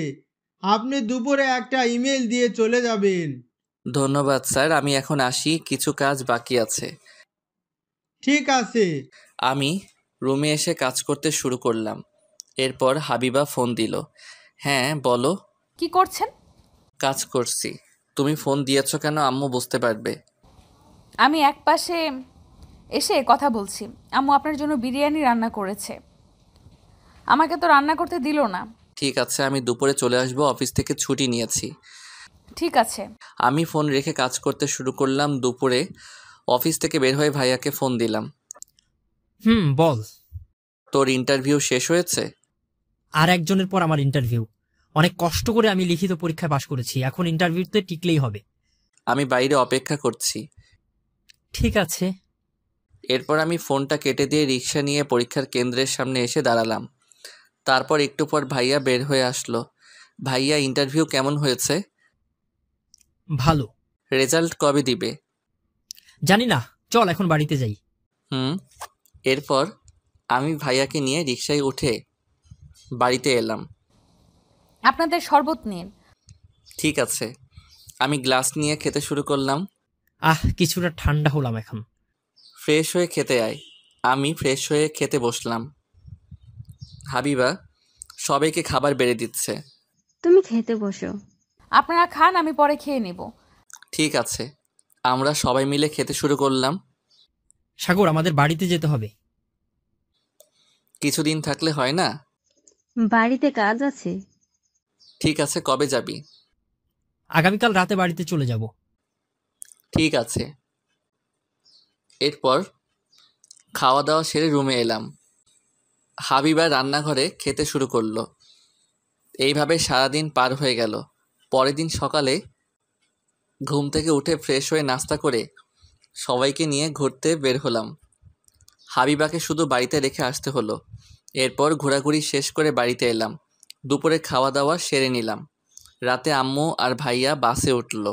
আপনি দুপুরে একটা ইমেল দিয়ে চলে যাবেন। ধন্যবাদ স্যার, আমি এখন আসি, কিছু কাজ বাকি আছে। ঠিক আছে। আমি রুমে এসে কাজ করতে শুরু করলাম। এরপর হাবিবা ফোন দিল। হ্যাঁ বলো। কি করছেন? কাজ করছি। তুমি ফোন দিয়েছো কেন আম্মু বুঝতে পারবে। আমি একপাশে এসে কথা বলছি। আম্মু আপনার জন্য বিরিয়ানি রান্না করেছে, আমাকে তো রান্না করতে দিল না। ঠিক আছে, আমি দুপুরে চলে আসবো, অফিস থেকে ছুটি নিয়েছি। ঠিক আছে। আমি ফোন রেখে কাজ করতে শুরু করলাম। দুপুরে অফিস থেকে বের হয়ে ভাইয়াকে ফোন দিলাম। বল। তোর ইন্টারভিউ শেষ হয়েছে? আর একজনের পর আমার ইন্টারভিউ। অনেক কষ্ট করে আমি লিখিত পরীক্ষায় পাশ করেছি, এখন ইন্টারভিউতে টিকলেই হবে। আমি বাইরে অপেক্ষা করছি। ঠিক আছে। এরপর আমি ফোনটা কেটে দিয়ে রিক্সা নিয়ে পরীক্ষার কেন্দ্রের সামনে এসে দাঁড়ালাম। তারপর একটু পর ভাইয়া বের হয়ে আসলো। ভাইয়া ইন্টারভিউ কেমন হয়েছে? ভালো। রেজাল্ট কবে দিবে? জানি না, চল এখন বাড়িতে যাই। এরপর আমি ভাইয়াকে নিয়ে রিক্সায় উঠে বাড়িতে এলাম। আপনাদের শরবত নিন। ঠিক আছে। আমি গ্লাস নিয়ে খেতে শুরু করলাম। কিছুটা ঠান্ডা হলাম এখন। ফ্রেশ হয়ে খেতে আয়। আমি ফ্রেশ হয়ে খেতে বসলাম। হাবিবা সবাইকে খাবার বেড়ে দিচ্ছে। তুমি খেতে বসো। আপনারা খান, আমি পরে খেয়ে নেব। ঠিক আছে। আমরা সবাই মিলে খেতে শুরু করলাম। সাগর আমাদের বাড়িতে যেতে হবে। কিছুদিন থাকলে হয় না? বাড়িতে কাজ আছে। ঠিক আছে, কবে যাবি? আগামীকাল রাতে বাড়িতে চলে যাব। ঠিক আছে। এরপর খাওয়া দাওয়া সেরে রুমে এলাম। হাবিবা রান্নাঘরে খেতে শুরু করলো। এইভাবে সারাদিন পার হয়ে গেল। পরের দিন সকালে ঘুম থেকে উঠে ফ্রেশ হয়ে নাস্তা করে সবাইকে নিয়ে ঘুরতে বের হলাম। হাবিবাকে শুধু বাড়িতে রেখে আসতে হলো। এরপর ঘোরাঘুরি শেষ করে বাড়িতে এলাম। দুপুরে খাওয়া দাওয়া সেরে নিলাম। রাতে আম্মু আর ভাইয়া বাসে উঠল।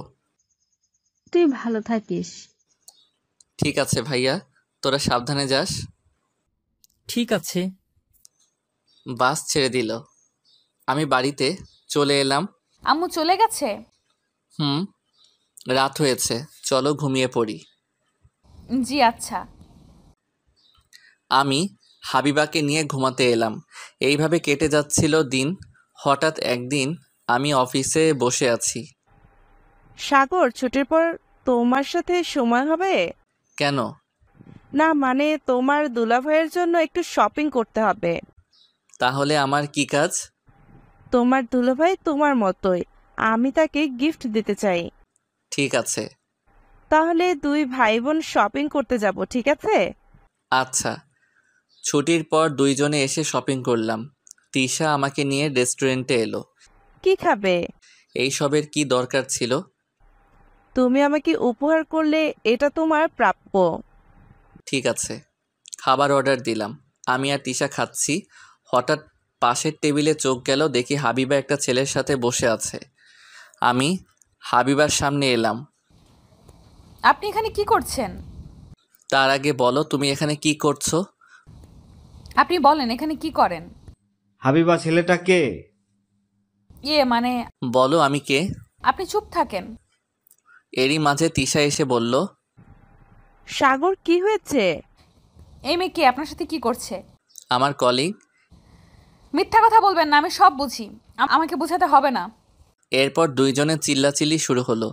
তুই ভালো থাকিস। ঠিক আছে ভাইয়া, তোরা সাবধানে যাস। ঠিক আছে। বাস ছেড়ে দিল। আমি বাড়িতে চলে এলাম। আম্মু চলে গেছে? রাত হয়েছে, চলো ঘুমিয়ে পড়ি। জি আচ্ছা। আমি হাবিবাকে নিয়ে ঘুমাতে এলাম। এইভাবে কেটে যাচ্ছিল দিন। হঠাৎ একদিন আমি অফিসে বসে আছি। সাগর, ছুটির পর তোমার সাথে সময় হবে? কেন? না মানে তোমার দুলাভাইয়ের জন্য একটু শপিং করতে হবে। তাহলে আমার কি কাজ? তোমার দুলাভাই তোমার মতোই, আমি তাকে গিফট দিতে চাই। ঠিক আছে। তাহলে দুই ভাই বোন শপিং করতে যাব, ঠিক আছে? আচ্ছা। ছুটির পর দুইজনে এসে শপিং করলাম। তিশা আমাকে নিয়ে রেস্টুরেন্টে এলো। কি খাবে? এইসবের কি দরকার ছিল? তুমি আমাকে উপহার করলে এটা তোমার প্রাপ্য। ঠিক আছে। খাবার অর্ডার দিলাম। আমি আর তিশা খাচ্ছি। হঠাৎ পাশের টেবিলে চোখ গেল, দেখি হাবিবা একটা ছেলের সাথে বসে আছে। আমি হাবিবার সামনে এলাম। আপনি এখানে কি করছেন? তার আগে বলো তুমি এখানে কি করছো? আপনি বলেন এখানে কি করেন? হাবিবা ছেলেটা কে? মানে বলো আমি কে? আপনি চুপ থাকেন। এরই মাঝে তিশা এসে বলল, সাগর কি হয়েছে? এই মেয়ে কে? আপনার সাথে কি করছে? আমার কলিগ। মিথ্যা কথা বলবেন না, আমি সব বুঝি। আমাকে বোঝাতে হবে না। এরপর দুইজনের চিল্লাচিল্লি শুরু হলো।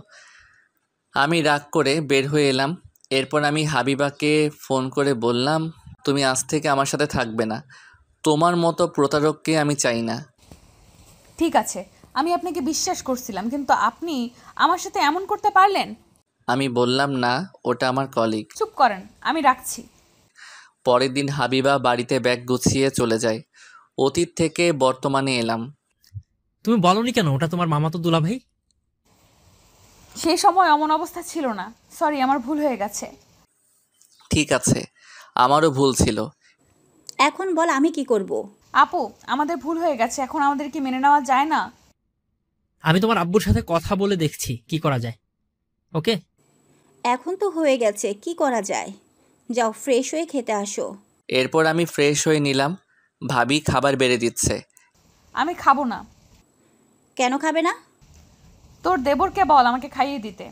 আমি রাগ করে বের হয়ে এলাম। এরপর আমি হাবিবাকে ফোন করে বললাম, তুমি আজ থেকে আমার সাথে থাকবে না। তোমার মতো প্রতারককে আমি চাই না। ঠিক আছে, আমি আপনাকে বিশ্বাস করছিলাম, কিন্তু আপনি আমার সাথে এমন করতে পারলেন? আমি বললাম না, ওটা আমার কলিগ। চুপ করেন, আমি রাখছি। পরের দিন হাবিবা বাড়িতে ব্যাগ গুছিয়ে চলে যায়। অতীত থেকে বর্তমানে এলাম। তুমি বলনি কেন ওটা তোমার মামাতো দুলাভাই? সেই সময় অমন অবস্থা ছিল না। সরি, আমার ভুল হয়ে গেছে। ঠিক আছে, আমারও ভুল ছিল। এখন বল আমি কি করব? আপু, আমাদের ভুল হয়ে গেছে, এখন আমাদের কি মেনে নেওয়া যায় না? আমি তোমার আব্বুর সাথে কথা বলে দেখছি কি করা যায়। ওকে? এখন তো হয়ে গেছে, কি করা যায়? যাও ফ্রেশ হয়ে খেতে আসো। এরপর আমি ফ্রেশ হয়ে নিলাম। ভাবি খাবার বেড়ে দিচ্ছে। আমি খাবো না। কেন খাবে না? তোর দেবরকে বল আমাকে খাইয়ে দিতে।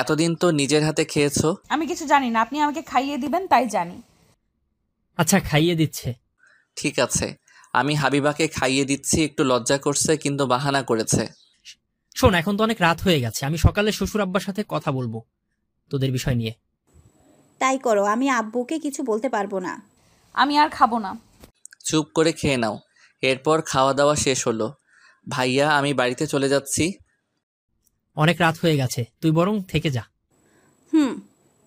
এতদিন তো নিজের হাতে খেয়েছো। আমি কিছু জানি না, আপনি আমাকে খাইয়ে দিবেন তাই জানি। আচ্ছা, খাইয়ে দিচ্ছে। ঠিক আছে, আমি হাবিবাকে খাইয়ে দিচ্ছি। একটু লজ্জা করছে, কিন্তু বাহানা করেছে। শোন, এখন তো অনেক রাত হয়ে গেছে, আমি সকালে শ্বশুর আব্বার সাথে কথা বলবো তোদের বিষয় নিয়ে। তাই করো, আমি আব্বুকে কিছু বলতে পারবো না। আমি আর খাবো না। চুপ করে খেয়ে নাও। এরপর খাওয়া দাওয়া শেষ হলো। ভাইয়া, আমি বাড়িতে চলে যাচ্ছি। অনেক রাত হয়ে গেছে, তুই বরং থেকে যা।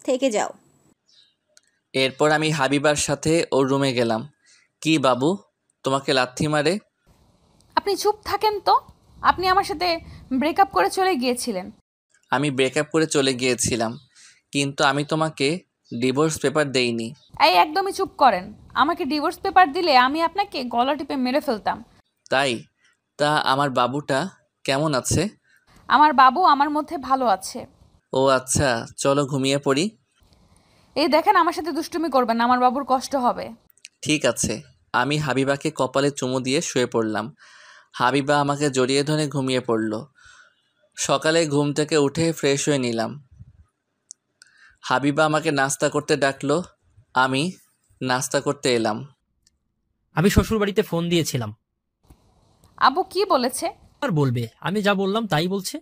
থেকে যাও। এরপর আমি হাবিবার সাথে ওর রুমে গেলাম। কি বাবু, তোমাকে লাথি মারে? আপনি চুপ থাকেন তো। আপনি আমার সাথে ব্রেকআপ করে চলে গিয়েছিলেন। আমি ব্রেকআপ করে চলে গিয়েছিলাম, কিন্তু আমি তোমাকে ডিভোর্স পেপার দেইনি। এই একদমই চুপ করেন। আমাকে ডিভোর্স পেপার দিলে আমি আপনাকে গলা টিপে মেরে ফেলতাম। তাই? তা আমার বাবুটা কেমন আছে? আমার বাবু আমার মধ্যে ভালো আছে। ও আচ্ছা, চলো ঘুমিয়ে পড়ি। এই দেখেন, আমার সাথে দুষ্টুমি করবেন না, আমার বাবুর কষ্ট হবে। ঠিক আছে। আমি হাবিবাকে কপালে চুমু দিয়ে শুয়ে পড়লাম। হাবিবা আমাকে জড়িয়ে ধরে ঘুমিয়ে পড়ল। সকালে ঘুম থেকে উঠে ফ্রেশ হয়ে নিলাম। হাবিবা আমাকে নাস্তা করতে ডাকলো। আমি নাস্তা করতে এলাম। আমি শ্বশুর বাড়িতে ফোন দিয়েছিলাম। আব্বু কি বলেছে? আর বলবে, আমি যা বললাম তাই বলছে।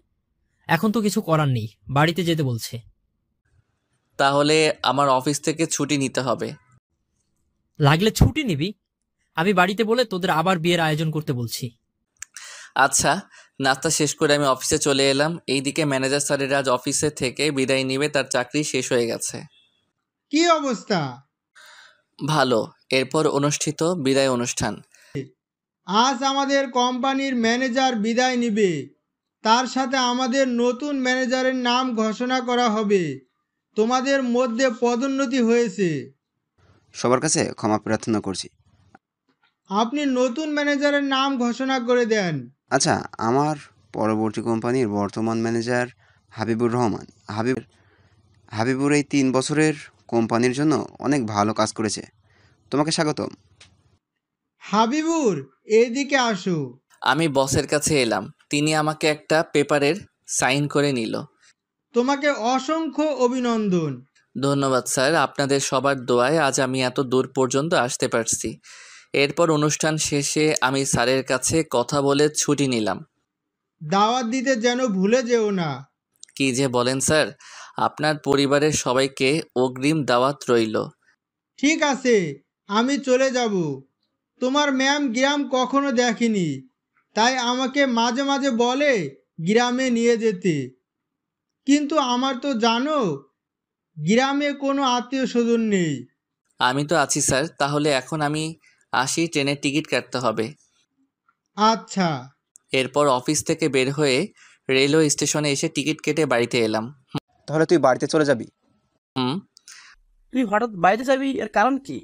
এখন তো কিছু করার নেই, বাড়িতে যেতে বলছে। তাহলে আমার অফিস থেকে ছুটি নিতে হবে। লাগলে ছুটি নিবি, আমি বাড়িতে বলে তোদের আবার বিয়ের আয়োজন করতে বলছি। আচ্ছা, নাস্তা শেষ করে আমি অফিসে চলে এলাম। এইদিকে ম্যানেজার স্যারের আজ অফিসে থেকে বিদায় নিবে, তার চাকরি শেষ হয়ে গেছে। কি অবস্থা? ভালো। এরপর অনুষ্ঠিত বিদায় অনুষ্ঠান। আজ আমাদের কোম্পানির ম্যানেজার বিদায় নিবে, তার সাথে আমাদের নতুন ম্যানেজারের নাম ঘোষণা করা হবে। তোমাদের মধ্যে পদোন্নতি হয়েছে। সবার কাছে ক্ষমা প্রার্থনা করছি। আপনি নতুন ম্যানেজারের নাম ঘোষণা করে দেন। আচ্ছা, আমার পরবর্তী কোম্পানির বর্তমান ম্যানেজার হাবিবুর রহমান। হাবিবুর এই 3 বছরের কোম্পানির জন্য অনেক ভালো কাজ করেছে। তোমাকে স্বাগতম। হাবিবুর, এইদিকে আসো। আমি বসের কাছে এলাম। তিনি আমাকে একটা পেপারের সাইন করে নিল। তোমাকে অসংখ্য অভিনন্দন। ধন্যবাদ স্যার, আপনাদের সবার দোয়ায় আজ আমি এত দূর পর্যন্ত আসতে পারছি। এরপর অনুষ্ঠান শেষে আমি স্যারের কাছে কথা বলে ছুটি নিলাম। দাওয়াত দিতে যেন ভুলে যেও না। কি যে বলেন স্যার, আপনার পরিবারের সবাইকে অগ্রিম দাওয়াত রইল। ঠিক আছে, আমি চলে যাব। তোমার ম্যাম গ্রাম কখনো দেখেনি, তাই আমাকে মাঝে মাঝে বলে গ্রামে নিয়ে যেতে। কিন্তু আমার তো জানো, গ্রামে কোনো আত্মীয় স্বজন নেই। আমি তো আছি স্যার, তাহলে এখন আমি আসি, ট্রেনের টিকিট কাটতে হবে। আচ্ছা। এরপর অফিস থেকে বের হয়ে রেলওয়ে স্টেশনে এসে টিকিট কেটে বাড়িতে এলাম। তাহলে তুই বাড়িতে চলে যাবি? তুই হঠাৎ বাড়িতে যাবি, এর কারণ কি?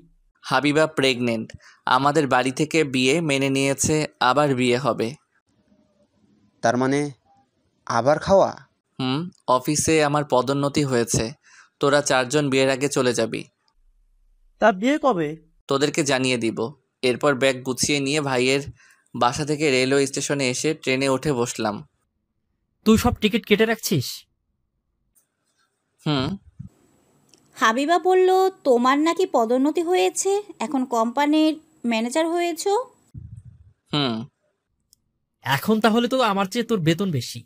হাবিবা প্রেগনেন্ট। আমাদের বাড়ি থেকে বিয়ে মেনে নিয়েছে, আবার বিয়ে হবে। তার মানে আবার খাওয়া? অফিসে আমার পদোন্নতি হয়েছে। তোরা 4 জন বিয়ের আগে চলে যাবি। তা বিয়ে কবে? তোদেরকে জানিয়ে দিব। এরপর ব্যাগ গুছিয়ে নিয়ে ভাইয়ের বাসা থেকে রেলওয়ে স্টেশনে এসে ট্রেনে উঠে বসলাম। তুই সব টিকিট কেটে রাখছিস? হাবিবা বলল তোমার নাকি পদোন্নতি হয়েছে, এখন কোম্পানির ম্যানেজার হয়েছো। হুম এখন তাহলে তো আমার চেয়ে তোর বেতন বেশি।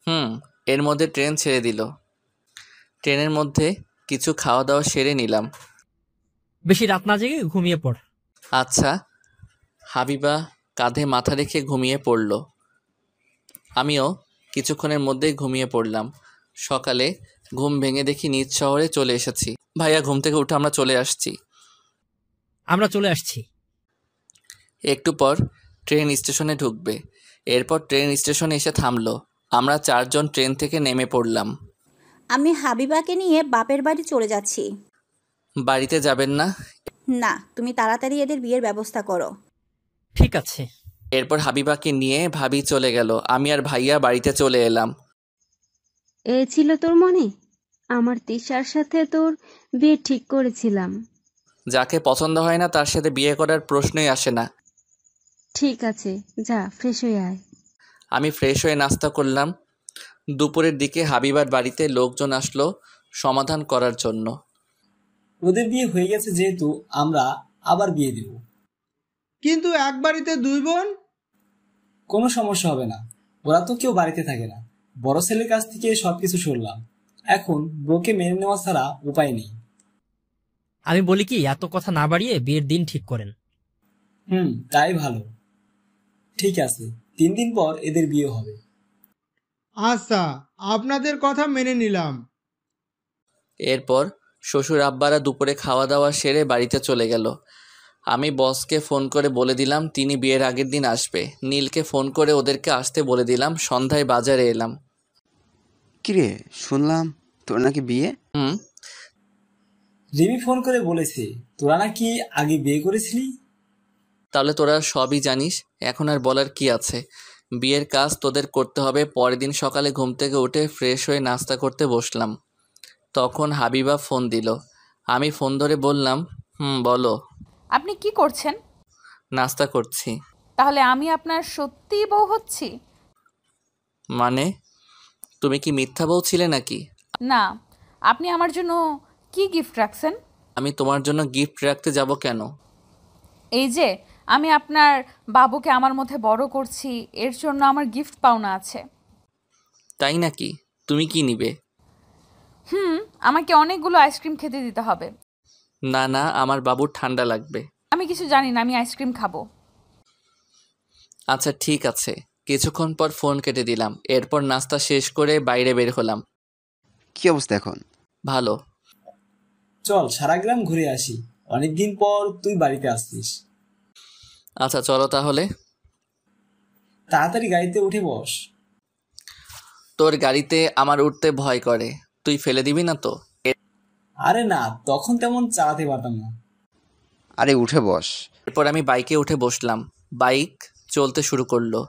হুম এর মধ্যে ট্রেন ছেড়ে দিল। ট্রেনের মধ্যে কিছু খাওয়া দাওয়া সেরে নিলাম। বেশি রাত না জেগে ঘুমিয়ে পড়। আচ্ছা। হাবিবা কাঁধে মাথা রেখে ঘুমিয়ে পড়ল। আমিও কিছুক্ষণের মধ্যেই ঘুমিয়ে পড়লাম। সকালে ঘুম ভেঙে দেখি নিজ শহরে চলে এসেছি। ভাইয়া ঘুম থেকে উঠে আমরা চলে আসছি। আমরা চলে আসছি। একটু পর ট্রেন স্টেশনে ঢুকবে। এরপর ট্রেন স্টেশনে এসে থামলো। আমরা 4 জন ট্রেন থেকে নেমে পড়লাম। আমি হাবিবাকে নিয়ে বাপের বাড়ি চলে যাচ্ছি। বাড়িতে যাবেন না? না, তুমি তাড়াতাড়ি এদের বিয়ের ব্যবস্থা করো। ঠিক আছে। এরপর হাবিবাকে নিয়ে ভাবি চলে গেল। আমি আর ভাইয়া বাড়িতে চলে এলাম। এ ছিল তোর মনে? আমার তিশার সাথে তোর বিয়ে ঠিক করেছিলাম। যাকে পছন্দ হয় না তার সাথে বিয়ে করার প্রশ্নই আসে না। ঠিক আছে, যা ফ্রেশ হয়ে আয়। আমি ফ্রেশ হয়ে নাস্তা করলাম। দুপুরের দিকে হাবিবার বাড়িতে লোকজন আসলো সমাধান করার জন্য। ওদের বিয়ে হয়ে গেছে যেহেতু আমরা আবার বিয়ে দেব। কিন্তু এক বাড়িতে দুই বোন? কোনো সমস্যা হবে না, ওরা তো কেউ বাড়িতে থাকে না। বড় ছেলের কাছ থেকে সবকিছু শুনলাম, এখন বউকে মেনে নেওয়া ছাড়া উপায় নেই। আমি বলি কি, এত কথা না বাড়িয়ে বিয়ের দিন ঠিক করেন। তাই ভালো। ঠিক আছে, 3 দিন পর এদের বিয়ে হবে। আচ্ছা, আপনাদের কথা মেনে নিলাম। এরপর শ্বশুর আব্বারা দুপুরে খাওয়া দাওয়া সেরে বাড়িতে চলে গেল। আমি বসকে ফোন করে বলে দিলাম তিনি বিয়ের আগের দিন আসবে। নীলকে ফোন করে ওদেরকে আসতে বলে দিলাম। সন্ধ্যায় বাজারে এলাম। কিরে, শুনলাম তোর নাকি বিয়ে? রিমি ফোন করে বলেছে তোরা নাকি আগে বিয়ে করেছিলি। তাহলে তোরা সবই জানিস, এখন আর বলার কি আছে। বিয়ের কাজ তোদের করতে হবে। পরের দিন সকালে ঘুম থেকে উঠে ফ্রেশ হয়ে নাস্তা করতে বসলাম। তখন হাবিবা ফোন দিল। আমি ফোন ধরে বললাম, বলো। আপনি কি করছেন? নাস্তা করছি। তাহলে আমি আপনার সত্যিই বউ হচ্ছি? মানে, তুমি কি মিথ্যা বউ ছিলে নাকি? না। আপনি আমার জন্য কি গিফট রাখছেন? আমি তোমার জন্য গিফট রাখতে যাব কেন? এই যে আমি আপনার বাবুকে আমার মধ্যে বড় করছি, এর জন্য আমার গিফট পাওনা আছে। তাই নাকি? তুমি কি নিবে? আমাকে অনেকগুলো আইসক্রিম খেতে দিতে হবে। না না, আমার বাবুর ঠান্ডা লাগবে। আমি কিছু জানি না, আমি আইসক্রিম খাবো। আচ্ছা ঠিক আছে। কিছুক্ষণ পর ফোন কেটে দিলাম। এরপর নাস্তা শেষ করে বাইরে বের হলাম। কি অবস্থা এখন? ভালো। চল সারা গ্রাম ঘুরে আসি, অনেকদিন পর তুই বাড়িতে আসছিস। আচ্ছা চলো তাহলে। তাড়াতাড়ি গাড়িতে উঠে বস। তোর গাড়িতে আমার উঠতে ভয় করে, তুই ফেলে দিবি না তো? আরে না, তখন তেমন চালাতে পারতাম না। আরে উঠে বস। এরপর আমি বাইকে উঠে বসলাম। বাইক চলতে শুরু করলো।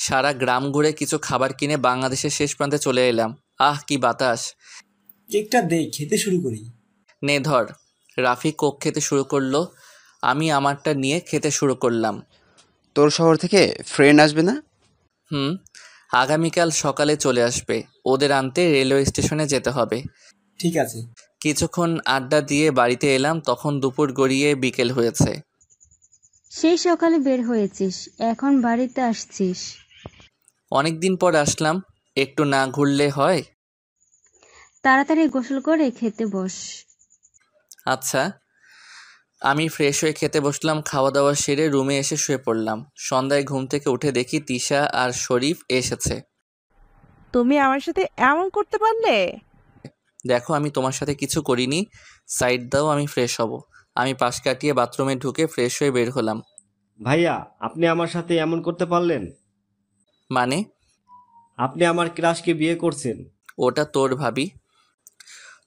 সারা গ্রাম ঘুরে কিছু খাবার কিনে বাংলাদেশের শেষ প্রান্তে চলে এলাম। আহ কি বাতাস! কেকটা দে, খেতে শুরু করি। নে ধর। রাফি কোক খেতে শুরু করলো। আমি আমারটা নিয়ে খেতে শুরু করলাম। তোর শহর থেকে ফ্রেন্ড আসবে না? আগামীকাল সকালে চলে আসবে। ওদের আনতে রেলওয়ে স্টেশনে যেতে হবে। ঠিক আছে। কিছুক্ষণ আড্ডা দিয়ে বাড়িতে এলাম। তখন দুপুর গড়িয়ে বিকেল হয়েছে। সেই সকালে বের হয়েছিস, এখন বাড়িতে আসছিস? অনেকদিন পর আসলাম, একটু না ঘুরলে হয়? তাড়াতাড়ি গোসল করে খেতে বস। আচ্ছা। আমি ফ্রেশ হয়ে খেতে বসলাম। খাওয়া দাওয়া সেরে রুমে এসে শুয়ে পড়লাম। সন্ধ্যায় ঘুম থেকে উঠে দেখি তিশা আর শরীফ এসেছে। তুমি আমার সাথে এমন করতে পারলে? দেখো, আমি তোমার সাথে কিছু করিনি। সাইড দাও, আমি ফ্রেশ হব। আমি পাশ কাটিয়ে বাথরুমে ঢুকে ফ্রেশ হয়ে বের হলাম। ভাইয়া, আপনি আমার সাথে এমন করতে পারলেন? মানে? আপনি আমার ক্রাশকে বিয়ে করছেন। ওটা তোর ভাবি,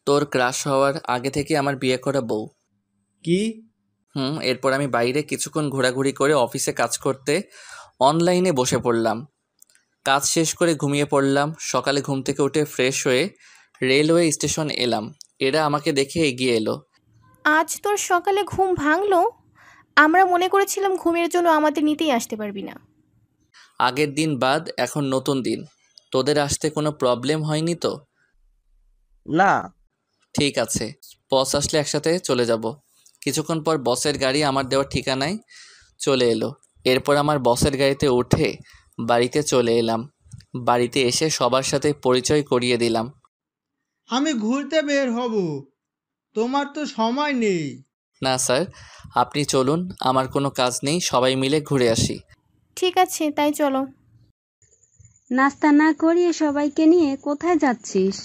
তোর ক্রাশ হওয়ার আগে থেকে আমার বিয়ে করা বউ। কি? এরপর আমি বাইরে কিছুক্ষণ ঘোরাঘুরি করে অফিসে কাজ করতে অনলাইনে বসে পড়লাম। কাজ শেষ করে ঘুমিয়ে পড়লাম। সকালে ঘুম থেকে উঠে ফ্রেশ হয়ে রেলওয়ে স্টেশন এলাম। এরা আমাকে দেখে এগিয়ে এলো। আজ তোর সকালে ঘুম ভাঙলো? আমরা মনে করেছিলাম ঘুমের জন্য আমাদের নিতেই আসতে পারবি না। আগের দিন বাদ এখন নতুন দিন। তোদের আসতে কোনো প্রবলেম হয়নি তো? না, ঠিক আছে, বস আসলে একসাথে চলে যাব। কিছুক্ষণ পর বসের গাড়ি আমার দেওয়ার ঠিকানায় চলে এলো। এরপর আমার বসের গাড়িতে উঠে বাড়িতে চলে এলাম। বাড়িতে এসে সবার সাথে পরিচয় করিয়ে দিলাম। আমি ঘুরতে বের হব, তোমার তো সময় নেই। না স্যার, আপনি চলুন, আমার কোনো কাজ নেই, সবাই মিলে ঘুরে আসি। ঠিক আছে, তাই চলো। নাস্তা না করিয়ে সবাইকে নিয়ে কোথায় যাচ্ছিস?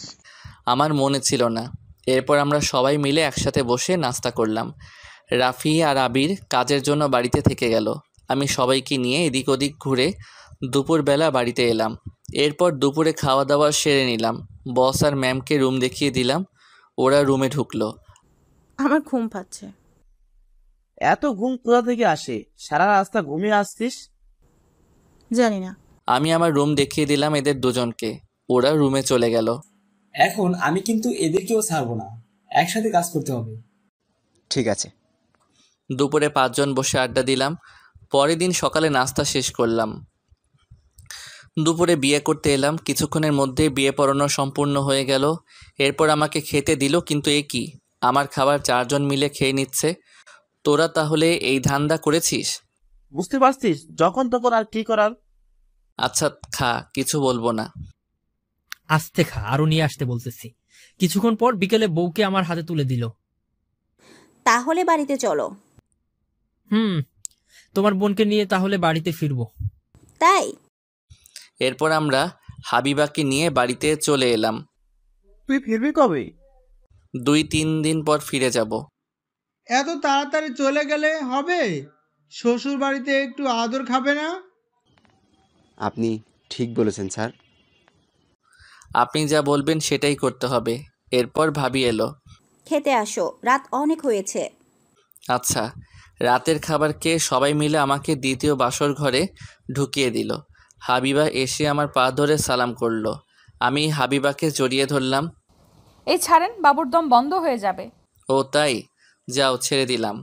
আমার মনে ছিল না। এরপর আমরা সবাই মিলে একসাথে বসে নাস্তা করলাম। রাফি আর আবির কাজের জন্য বাড়িতে থেকে গেল। আমি সবাইকে নিয়ে এদিক ওদিক ঘুরে দুপুরবেলা বাড়িতে এলাম। এরপর দুপুরে খাওয়া দাওয়া সেরে নিলাম। বস আর ম্যামকে রুম দেখিয়ে দিলাম। ওরা রুমে ঢুকলো। আমার ঘুম পাচ্ছে। এত ঘুম কোথা থেকে আসে? সারা রাস্তা ঘুমিয়ে আসছিস? জানি না। আমি আমার রুম দেখিয়ে দিলাম এদের দুজনকে। ওরা রুমে চলে গেল। এখন আমি কিন্তু এদেরকেও ছাড়বো না, একসাথে কাজ করতে হবে। ঠিক আছে। দুপুরে 5 জন বসে আড্ডা দিলাম। পরের দিন সকালে নাস্তা শেষ করলাম। দুপুরে বিয়ে করতে এলাম। কিছুক্ষণের মধ্যেই বিয়ে পড়ানো সম্পূর্ণ হয়ে গেল। এরপর আমাকে খেতে দিল, কিন্তু এ কি, আমার খাবার 4 জন মিলে খেয়ে নিচ্ছে। তোরা তাহলে এই ধান্দা করেছিস? বুঝতে পারছিস, যখন তখন আর কি করার। আচ্ছা খা, কিছু বলবো না। আস্তে খা, আরো নিয়ে আসতে বলতেছি। কিছুক্ষণ পর বিকেলে বউকে আমার হাতে তুলে দিল। তাহলে বাড়িতে চলো। তোমার বোনকে নিয়ে তাহলে বাড়িতে ফিরবো। তাই? এরপর আমরা হাবিবাকে নিয়ে বাড়িতে চলে এলাম। তুই ফিরবি কবে? 2-3 দিন পর ফিরে যাব। এত তাড়াতাড়ি চলে গেলে হবে? শ্বশুর বাড়িতে একটু আদর খাবে না? আপনি ঠিক বলেছেন স্যার। আপনি যা বলবেন সেটাই করতে হবে। এরপর ভাবি এলো। খেতে আসো, রাত অনেক হয়েছে। আচ্ছা। রাতের খাবার খেয়ে সবাই মিলে আমাকে দ্বিতীয় বাসর ঘরে ঢুকিয়ে দিল। হাবিবা এসে আমার পা ধরে সালাম করলো। আমি হাবিবাকে জড়িয়ে ধরলাম। এই ছাড়েন, বাবুর দম বন্ধ হয়ে যাবে। ও তাই? যাও, ছেড়ে দিলাম।